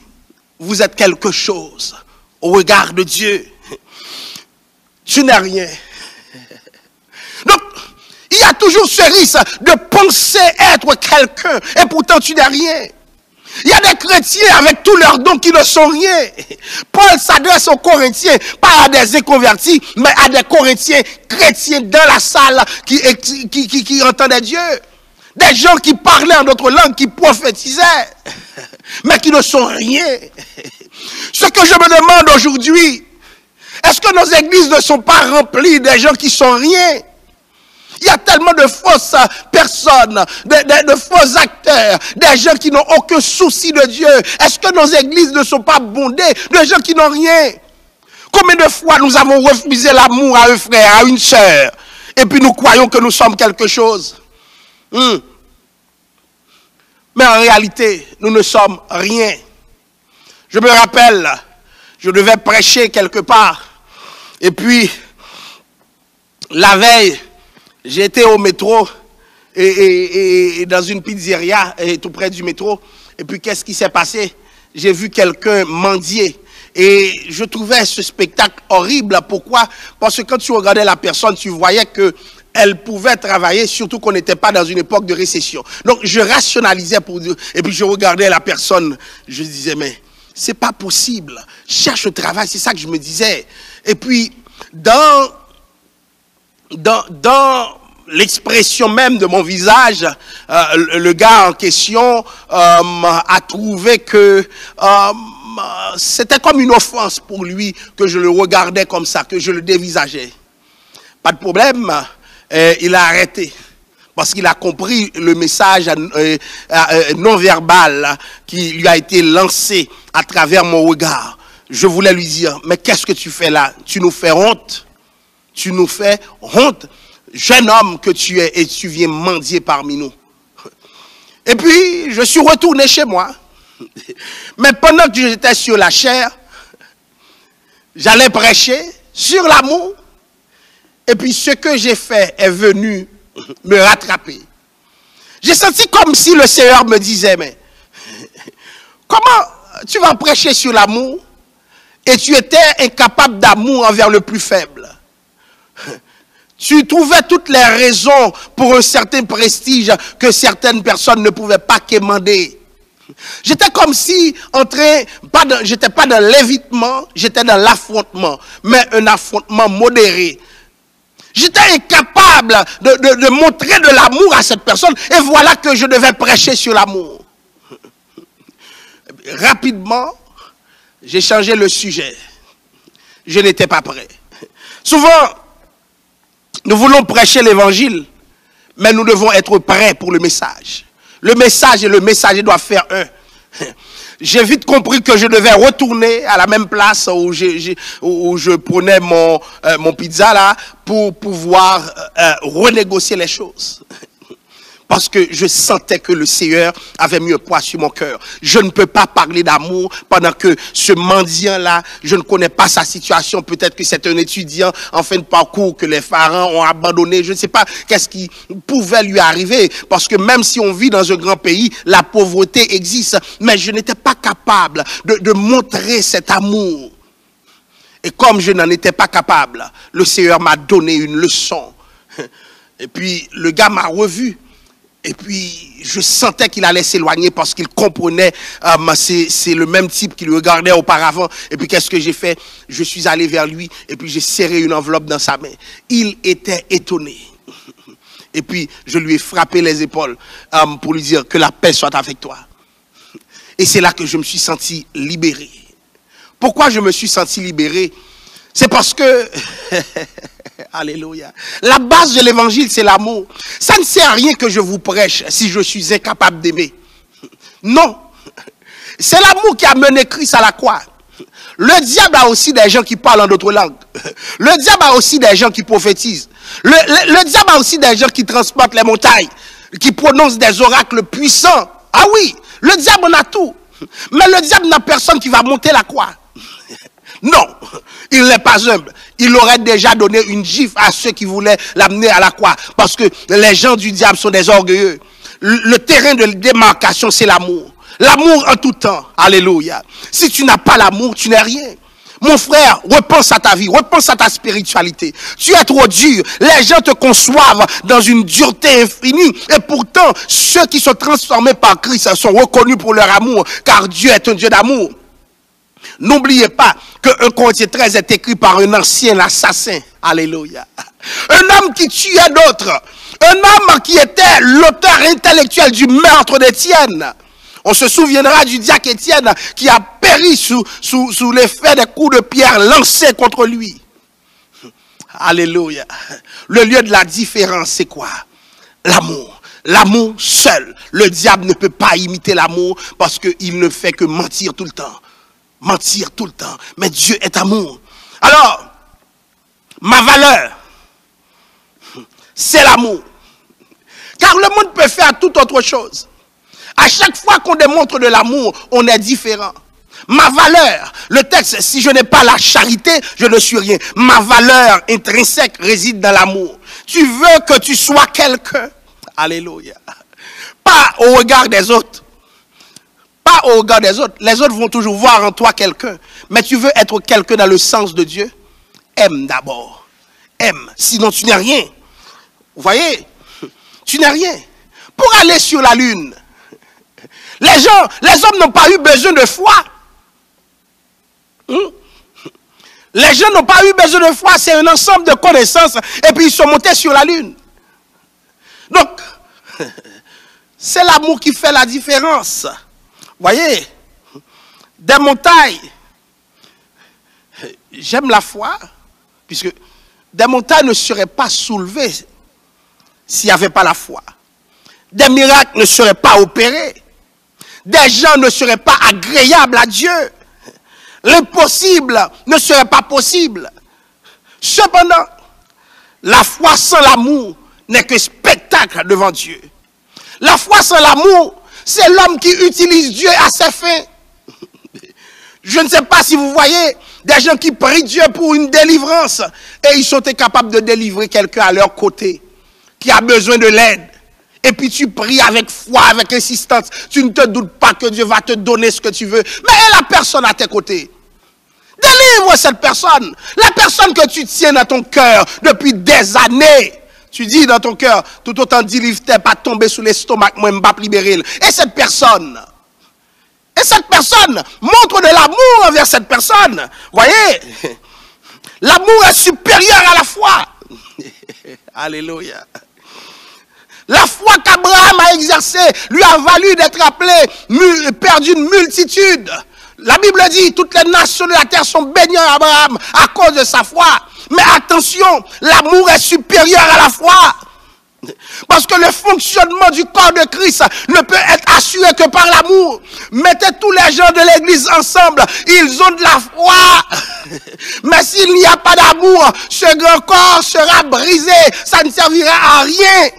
vous êtes quelque chose au regard de Dieu. Tu n'es rien. Donc, il y a toujours ce risque de penser être quelqu'un et pourtant tu n'es rien. Il y a des chrétiens avec tous leurs dons qui ne sont rien. Paul s'adresse aux Corinthiens, pas à des inconvertis, mais à des Corinthiens chrétiens dans la salle qui entendaient Dieu. Des gens qui parlaient en d'autres langues, qui prophétisaient, mais qui ne sont rien. Ce que je me demande aujourd'hui, est-ce que nos églises ne sont pas remplies des gens qui sont rien? Il y a tellement de fausses personnes, de faux acteurs, des gens qui n'ont aucun souci de Dieu. Est-ce que nos églises ne sont pas bondées de gens qui n'ont rien? Combien de fois nous avons refusé l'amour à un frère, à une sœur, et puis nous croyons que nous sommes quelque chose? Mais en réalité, nous ne sommes rien. Je me rappelle, je devais prêcher quelque part, et puis la veille, j'étais au métro et dans une pizzeria tout près du métro. Et puis qu'est-ce qui s'est passé? J'ai vu quelqu'un mendier. Et je trouvais ce spectacle horrible. Pourquoi? Parce que quand tu regardais la personne, tu voyais qu'elle pouvait travailler, surtout qu'on n'était pas dans une époque de récession. Donc je rationalisais pour dire. Et puis je regardais la personne. Je disais, mais c'est pas possible. Cherche le travail, c'est ça que je me disais. Et puis dans l'expression même de mon visage, le gars en question a trouvé que c'était comme une offense pour lui que je le regardais comme ça, que je le dévisageais. Pas de problème, il a arrêté. Parce qu'il a compris le message non verbal qui lui a été lancé à travers mon regard. Je voulais lui dire, mais qu'est-ce que tu fais là? Tu nous fais honte. Tu nous fais honte, jeune homme que tu es, et tu viens mendier parmi nous. Et puis, je suis retourné chez moi. Mais pendant que j'étais sur la chair, j'allais prêcher sur l'amour. Et puis, ce que j'ai fait est venu me rattraper. J'ai senti comme si le Seigneur me disait, mais comment tu vas prêcher sur l'amour et tu étais incapable d'amour envers le plus faible? Tu trouvais toutes les raisons pour un certain prestige que certaines personnes ne pouvaient pas quémander. J'étais comme si j'étais pas dans l'évitement, j'étais dans l'affrontement, mais un affrontement modéré. J'étais incapable de montrer de l'amour à cette personne et voilà que je devais prêcher sur l'amour. Rapidement, j'ai changé le sujet. Je n'étais pas prêt. Souvent, nous voulons prêcher l'évangile, mais nous devons être prêts pour le message. Le message et le messager doivent faire un. J'ai vite compris que je devais retourner à la même place où je prenais mon pizza là pour pouvoir renégocier les choses. Parce que je sentais que le Seigneur avait mis un poids sur mon cœur. Je ne peux pas parler d'amour pendant que ce mendiant-là, je ne connais pas sa situation. Peut-être que c'est un étudiant en fin de parcours que les parents ont abandonné. Je ne sais pas qu'est-ce qui pouvait lui arriver. Parce que même si on vit dans un grand pays, la pauvreté existe. Mais je n'étais pas capable de montrer cet amour. Et comme je n'en étais pas capable, le Seigneur m'a donné une leçon. Et puis le gars m'a revu. Et puis, je sentais qu'il allait s'éloigner parce qu'il comprenait, c'est le même type qui le regardait auparavant. Et puis, qu'est-ce que j'ai fait? Je suis allé vers lui et puis j'ai serré une enveloppe dans sa main. Il était étonné. Et puis, je lui ai frappé les épaules pour lui dire que la paix soit avec toi. Et c'est là que je me suis senti libéré. Pourquoi je me suis senti libéré? C'est parce que... Alléluia. La base de l'évangile, c'est l'amour. Ça ne sert à rien que je vous prêche si je suis incapable d'aimer. Non. C'est l'amour qui a mené Christ à la croix. Le diable a aussi des gens qui parlent en d'autres langues. Le diable a aussi des gens qui prophétisent. Le diable a aussi des gens qui transportent les montagnes, qui prononcent des oracles puissants. Ah oui, le diable en a tout. Mais le diable n'a personne qui va monter la croix. Non, il n'est pas humble. Il aurait déjà donné une gifle à ceux qui voulaient l'amener à la croix. Parce que les gens du diable sont des orgueilleux. Le terrain de démarcation, c'est l'amour. L'amour en tout temps. Alléluia. Si tu n'as pas l'amour, tu n'es rien. Mon frère, repense à ta vie, repense à ta spiritualité. Tu es trop dur. Les gens te conçoivent dans une dureté infinie. Et pourtant, ceux qui sont transformés par Christ sont reconnus pour leur amour. Car Dieu est un Dieu d'amour. N'oubliez pas que 1 Corinthiens 13 est écrit par un ancien assassin. Alléluia. Un homme qui tuait d'autres. Un homme qui était l'auteur intellectuel du meurtre d'Étienne. On se souviendra du diacre Étienne qui a péri sous l'effet des coups de pierre lancés contre lui. Alléluia. Le lieu de la différence, c'est quoi? L'amour. L'amour seul. Le diable ne peut pas imiter l'amour parce qu'il ne fait que mentir tout le temps. Mentir tout le temps. Mais Dieu est amour. Alors, ma valeur, c'est l'amour. Car le monde peut faire toute autre chose. À chaque fois qu'on démontre de l'amour, on est différent. Ma valeur, le texte, si je n'ai pas la charité, je ne suis rien. Ma valeur intrinsèque réside dans l'amour. Tu veux que tu sois quelqu'un. Alléluia. Pas au regard des autres. Pas au regard des autres. Les autres vont toujours voir en toi quelqu'un. Mais tu veux être quelqu'un dans le sens de Dieu. Aime d'abord. Aime. Sinon tu n'es rien. Vous voyez? Tu n'es rien. Pour aller sur la lune, les hommes n'ont pas eu besoin de foi. Les gens n'ont pas eu besoin de foi. C'est un ensemble de connaissances. Et puis ils sont montés sur la lune. Donc, c'est l'amour qui fait la différence. Voyez, des montagnes, j'aime la foi, puisque des montagnes ne seraient pas soulevées s'il n'y avait pas la foi. Des miracles ne seraient pas opérés. Des gens ne seraient pas agréables à Dieu. L'impossible ne serait pas possible. Cependant, la foi sans l'amour n'est que spectacle devant Dieu. La foi sans l'amour, c'est l'homme qui utilise Dieu à ses fins. Je ne sais pas si vous voyez des gens qui prient Dieu pour une délivrance et ils sont incapables de délivrer quelqu'un à leur côté qui a besoin de l'aide. Et puis tu pries avec foi, avec insistance. Tu ne te doutes pas que Dieu va te donner ce que tu veux. Mais la personne à tes côtés. Délivre cette personne. La personne que tu tiens dans ton cœur depuis des années. Tu dis dans ton cœur, tout autant délivre t'es pas tomber sous l'estomac, moi je vais libérer. Et cette personne montre de l'amour envers cette personne. Voyez, l'amour est supérieur à la foi. Alléluia. La foi qu'Abraham a exercée lui a valu d'être appelé père d'une multitude. La Bible dit, toutes les nations de la terre sont bénies à Abraham à cause de sa foi. Mais attention, l'amour est supérieur à la foi. Parce que le fonctionnement du corps de Christ ne peut être assuré que par l'amour. Mettez tous les gens de l'église ensemble, ils ont de la foi. Mais s'il n'y a pas d'amour, ce grand corps sera brisé, ça ne servira à rien.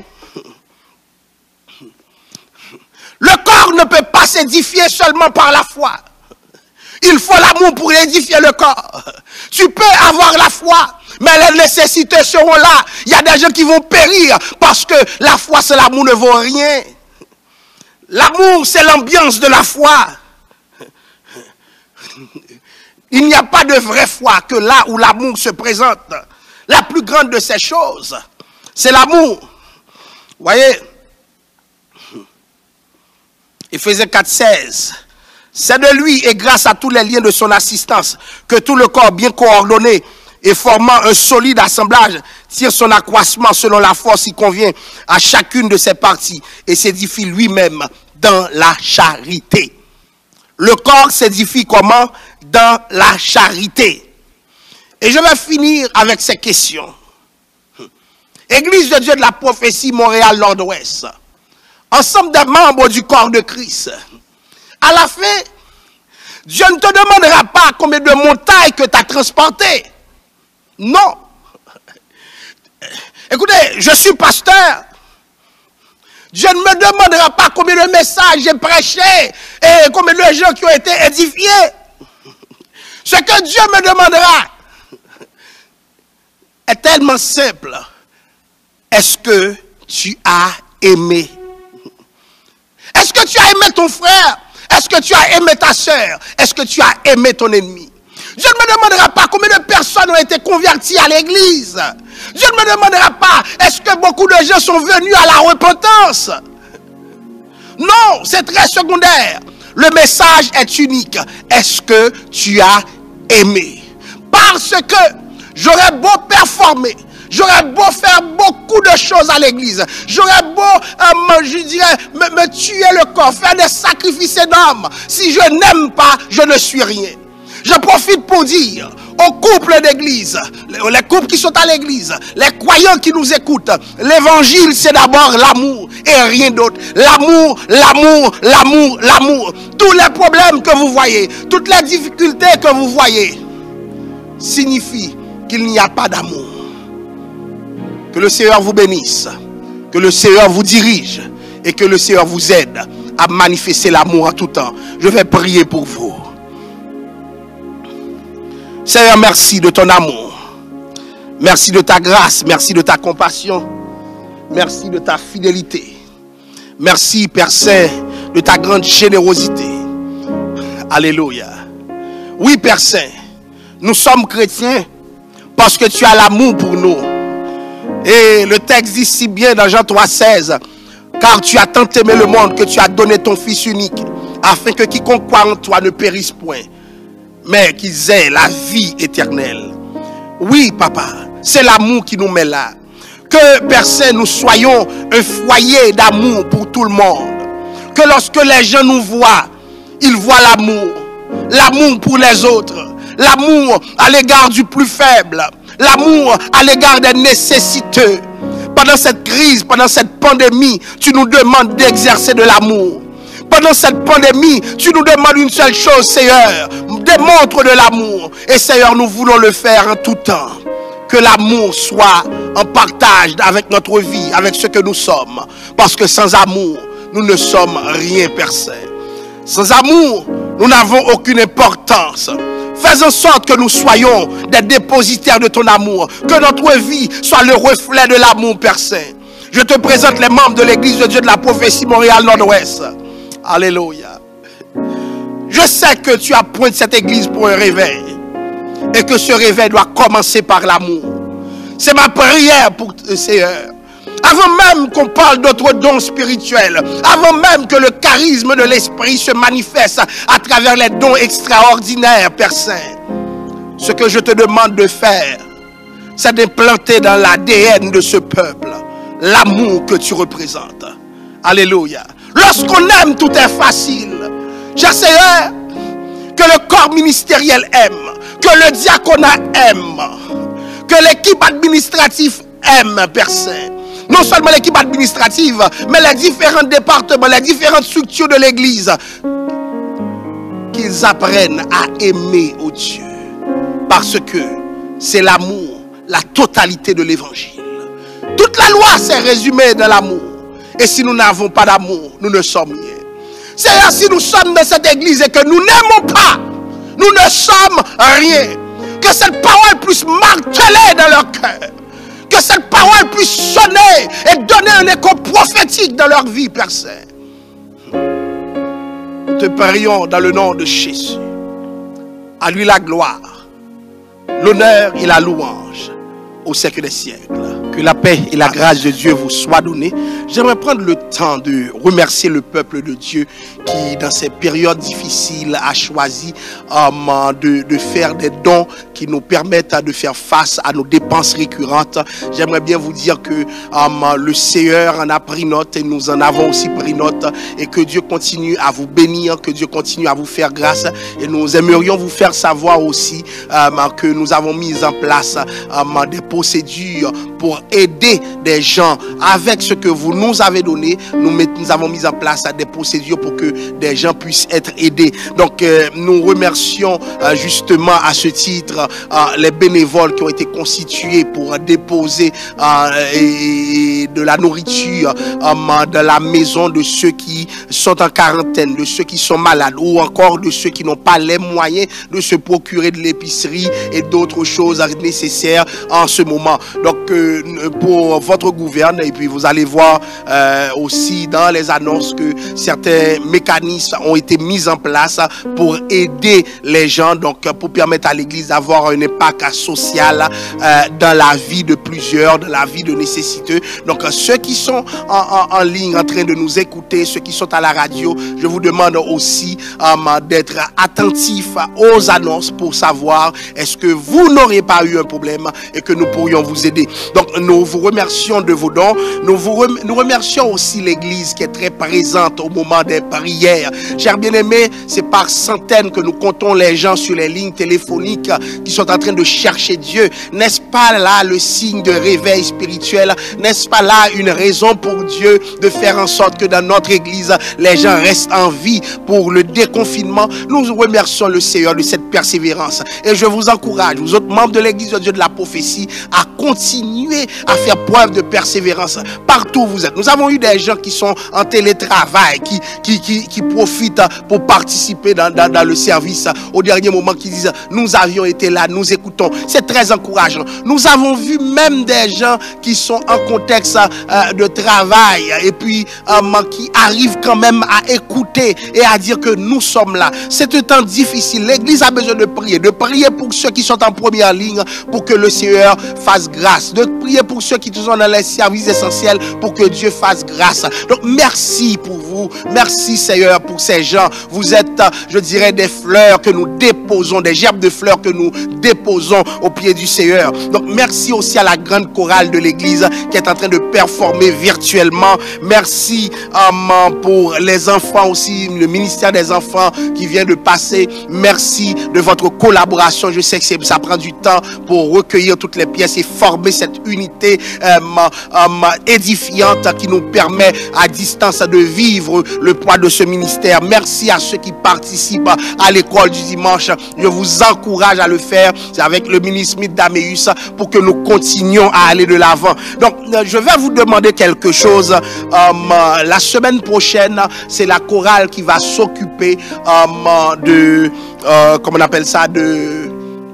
Le corps ne peut pas s'édifier seulement par la foi. Il faut l'amour pour édifier le corps. Tu peux avoir la foi, mais les nécessités seront là. Il y a des gens qui vont périr parce que la foi sans l'amour ne vaut rien. L'amour, c'est l'ambiance de la foi. Il n'y a pas de vraie foi que là où l'amour se présente. La plus grande de ces choses, c'est l'amour. Vous voyez, Éphésiens 4,16. C'est de lui et grâce à tous les liens de son assistance que tout le corps bien coordonné et formant un solide assemblage tire son accroissement selon la force qui convient à chacune de ses parties et s'édifie lui-même dans la charité. Le corps s'édifie comment? Dans la charité. Et je vais finir avec ces questions. Église de Dieu de la prophétie Montréal, ensemble des membres du corps de Christ. À la fin, Dieu ne te demandera pas combien de montagnes que tu as transportées. Non. Écoutez, je suis pasteur. Dieu ne me demandera pas combien de messages j'ai prêché et combien de gens qui ont été édifiés. Ce que Dieu me demandera est tellement simple. Est-ce que tu as aimé? Est-ce que tu as aimé ton frère? Est-ce que tu as aimé ta soeur? Est-ce que tu as aimé ton ennemi? Dieu ne me demandera pas combien de personnes ont été converties à l'église. Dieu ne me demandera pas est-ce que beaucoup de gens sont venus à la repentance. Non, c'est très secondaire. Le message est unique. Est-ce que tu as aimé? Parce que j'aurais beau performer, j'aurais beau faire beaucoup de choses à l'église, j'aurais beau, je dirais, me tuer le corps, faire des sacrifices énormes. Si je n'aime pas, je ne suis rien. Je profite pour dire aux couples d'église, les couples qui sont à l'église, les croyants qui nous écoutent, l'évangile c'est d'abord l'amour et rien d'autre. L'amour, l'amour, l'amour, l'amour. Tous les problèmes que vous voyez, toutes les difficultés que vous voyez, signifient qu'il n'y a pas d'amour. Que le Seigneur vous bénisse, que le Seigneur vous dirige et que le Seigneur vous aide à manifester l'amour en tout temps. Je vais prier pour vous. Seigneur, merci de ton amour. Merci de ta grâce, merci de ta compassion. Merci de ta fidélité. Merci, Père Saint, de ta grande générosité. Alléluia. Oui, Père Saint, nous sommes chrétiens parce que tu as l'amour pour nous. Et le texte dit si bien dans Jean 3,16, car tu as tant aimé le monde que tu as donné ton Fils unique, afin que quiconque croit en toi ne périsse point, mais qu'ils aient la vie éternelle. Oui, Papa, c'est l'amour qui nous met là. Que, Père Saint, nous soyons un foyer d'amour pour tout le monde. Que lorsque les gens nous voient, ils voient l'amour. L'amour pour les autres. L'amour à l'égard du plus faible. L'amour à l'égard des nécessiteux. Pendant cette crise, pendant cette pandémie, tu nous demandes d'exercer de l'amour. Pendant cette pandémie, tu nous demandes une seule chose, Seigneur. Démontre de l'amour. Et Seigneur, nous voulons le faire en tout temps. Que l'amour soit en partage avec notre vie, avec ce que nous sommes. Parce que sans amour, nous ne sommes rien, Père Saint. Sans amour, nous n'avons aucune importance. Fais en sorte que nous soyons des dépositaires de ton amour. Que notre vie soit le reflet de l'amour, Père Saint. Je te présente les membres de l'Église de Dieu de la prophétie Montréal Nord-Ouest. Alléluia. Je sais que tu as pointé cette église pour un réveil. Et que ce réveil doit commencer par l'amour. C'est ma prière pour le Seigneur. Avant même qu'on parle d'autres dons spirituels, avant même que le charisme de l'Esprit se manifeste à travers les dons extraordinaires, Père Saint, ce que je te demande de faire, c'est d'implanter dans l'ADN de ce peuple l'amour que tu représentes. Alléluia. Lorsqu'on aime, tout est facile. Cher Seigneur, que le corps ministériel aime, que le diaconat aime, que l'équipe administrative aime, Père Saint. Non seulement l'équipe administrative, mais les différents départements, les différentes structures de l'Église, qu'ils apprennent à aimer, oh Dieu, parce que c'est l'amour, la totalité de l'Évangile. Toute la loi s'est résumée dans l'amour. Et si nous n'avons pas d'amour, nous ne sommes rien. Seigneur, si nous sommes dans cette église et que nous n'aimons pas, nous ne sommes rien. Que cette parole puisse marteler dans leur cœur. Que cette parole puisse sonner et donner un écho prophétique dans leur vie, Père Saint. Nous te prions dans le nom de Jésus. À lui la gloire, l'honneur et la louange au siècle des siècles. Que la paix et la grâce de Dieu vous soient données. J'aimerais prendre le temps de remercier le peuple de Dieu qui, dans ces périodes difficiles, a choisi de faire des dons qui nous permettent de faire face à nos dépenses récurrentes. J'aimerais bien vous dire que le Seigneur en a pris note et nous en avons aussi pris note. Et que Dieu continue à vous bénir, que Dieu continue à vous faire grâce. Et nous aimerions vous faire savoir aussi que nous avons mis en place des procédures pour aider des gens avec ce que vous nous avez donné. Nous avons mis en place des procédures pour que des gens puissent être aidés. Donc, nous remercions justement à ce titre les bénévoles qui ont été constitués pour déposer de la nourriture dans la maison de ceux qui sont en quarantaine, de ceux qui sont malades ou encore de ceux qui n'ont pas les moyens de se procurer de l'épicerie et d'autres choses nécessaires en ce moment. Donc, pour votre gouverne, et puis vous allez voir aussi dans les annonces que certains mécanismes ont été mis en place pour aider les gens, donc pour permettre à l'Église d'avoir un impact social dans la vie de plusieurs, dans la vie de nécessiteux. Donc, ceux qui sont en ligne en train de nous écouter, ceux qui sont à la radio, je vous demande aussi d'être attentifs aux annonces pour savoir est-ce que vous n'aurez pas eu un problème et que nous pourrions vous aider. Donc, nous vous remercions de vos dons. Nous remercions aussi l'Église qui est très présente au moment des prières. Chers bien-aimés, c'est par centaines que nous comptons les gens sur les lignes téléphoniques qui sont en train de chercher Dieu. N'est-ce pas là le signe de réveil spirituel? N'est-ce pas là une raison pour Dieu de faire en sorte que dans notre Église, les gens restent en vie pour le déconfinement? Nous remercions le Seigneur de cette persévérance. Et je vous encourage, vous autres membres de l'Église de Dieu de la prophétie, à continuer à faire preuve de persévérance partout où vous êtes. Nous avons eu des gens qui sont en télétravail, qui profitent pour participer dans le service au dernier moment, qui disent nous avions été là, nous écoutons. C'est très encourageant. Nous avons vu même des gens qui sont en contexte de travail et puis qui arrivent quand même à écouter et à dire que nous sommes là. C'est un temps difficile. L'Église a besoin de prier pour ceux qui sont en première ligne pour que le Seigneur fasse grâce, de prier pour ceux qui sont dans les services essentiels pour que Dieu fasse grâce. Donc merci pour vous, merci Seigneur pour ces gens. Vous êtes, je dirais, des fleurs que nous déposons, des gerbes de fleurs que nous déposons au pied du Seigneur. Donc merci aussi à la grande chorale de l'Église qui est en train de performer virtuellement. Merci pour les enfants aussi, le ministère des enfants qui vient de passer. Merci de votre collaboration. Je sais que ça prend du temps pour recueillir toutes les pièces et former cette unité édifiante qui nous permet à distance de vivre le poids de ce ministère. Merci à ceux qui participent à l'école du dimanche. Je vous encourage à le faire. C'est avec le ministre Smith d'Améus pour que nous continuions à aller de l'avant. Donc, je vais vous demander quelque chose. La semaine prochaine, c'est la chorale qui va s'occuper de, comment on appelle ça,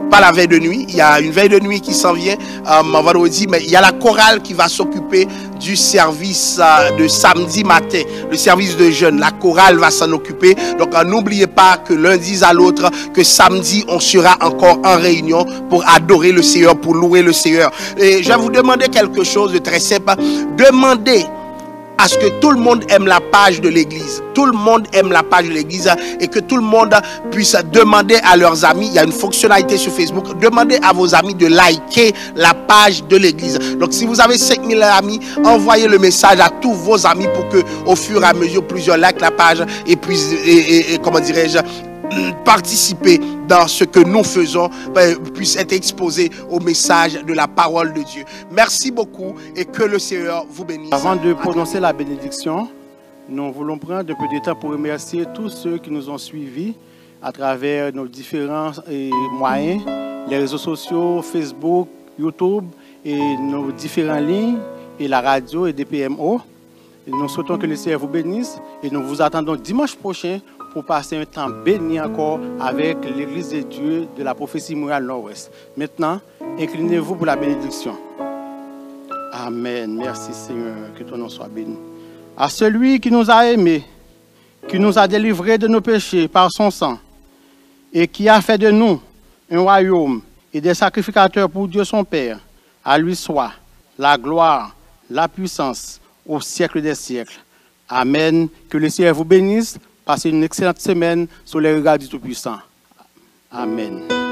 pas la veille de nuit, il y a une veille de nuit qui s'en vient vendredi, mais il y a la chorale qui va s'occuper du service de samedi matin, le service de jeunes. La chorale va s'en occuper. Donc n'oubliez pas que lundi à l'autre, que samedi, on sera encore en réunion pour adorer le Seigneur, pour louer le Seigneur. Et je vais vous demander quelque chose de très simple. Demandez à ce que tout le monde aime la page de l'Église. Tout le monde aime la page de l'Église et que tout le monde puisse demander à leurs amis. Il y a une fonctionnalité sur Facebook. Demandez à vos amis de liker la page de l'Église. Donc si vous avez 5000 amis, envoyez le message à tous vos amis pour que au fur et à mesure plusieurs likent la page et puissent, comment dirais-je, participer dans ce que nous faisons, puisse être exposé au message de la parole de Dieu. Merci beaucoup et que le Seigneur vous bénisse. Avant de prononcer la bénédiction, nous voulons prendre un peu de temps pour remercier tous ceux qui nous ont suivis à travers nos différents moyens, les réseaux sociaux, Facebook, YouTube et nos différentes lignes et la radio et des PMO. Et nous souhaitons que le Seigneur vous bénisse et nous vous attendons dimanche prochain pour passer un temps béni encore avec l'Église de Dieu de la prophétie Montréal Nord-Ouest. Maintenant, inclinez-vous pour la bénédiction. Amen. Merci Seigneur, que ton nom soit béni. À celui qui nous a aimés, qui nous a délivrés de nos péchés par son sang, et qui a fait de nous un royaume et des sacrificateurs pour Dieu son Père, à lui soit la gloire, la puissance au siècle des siècles. Amen. Que le Seigneur vous bénisse. Passez une excellente semaine sous les regards du Tout-Puissant. Amen.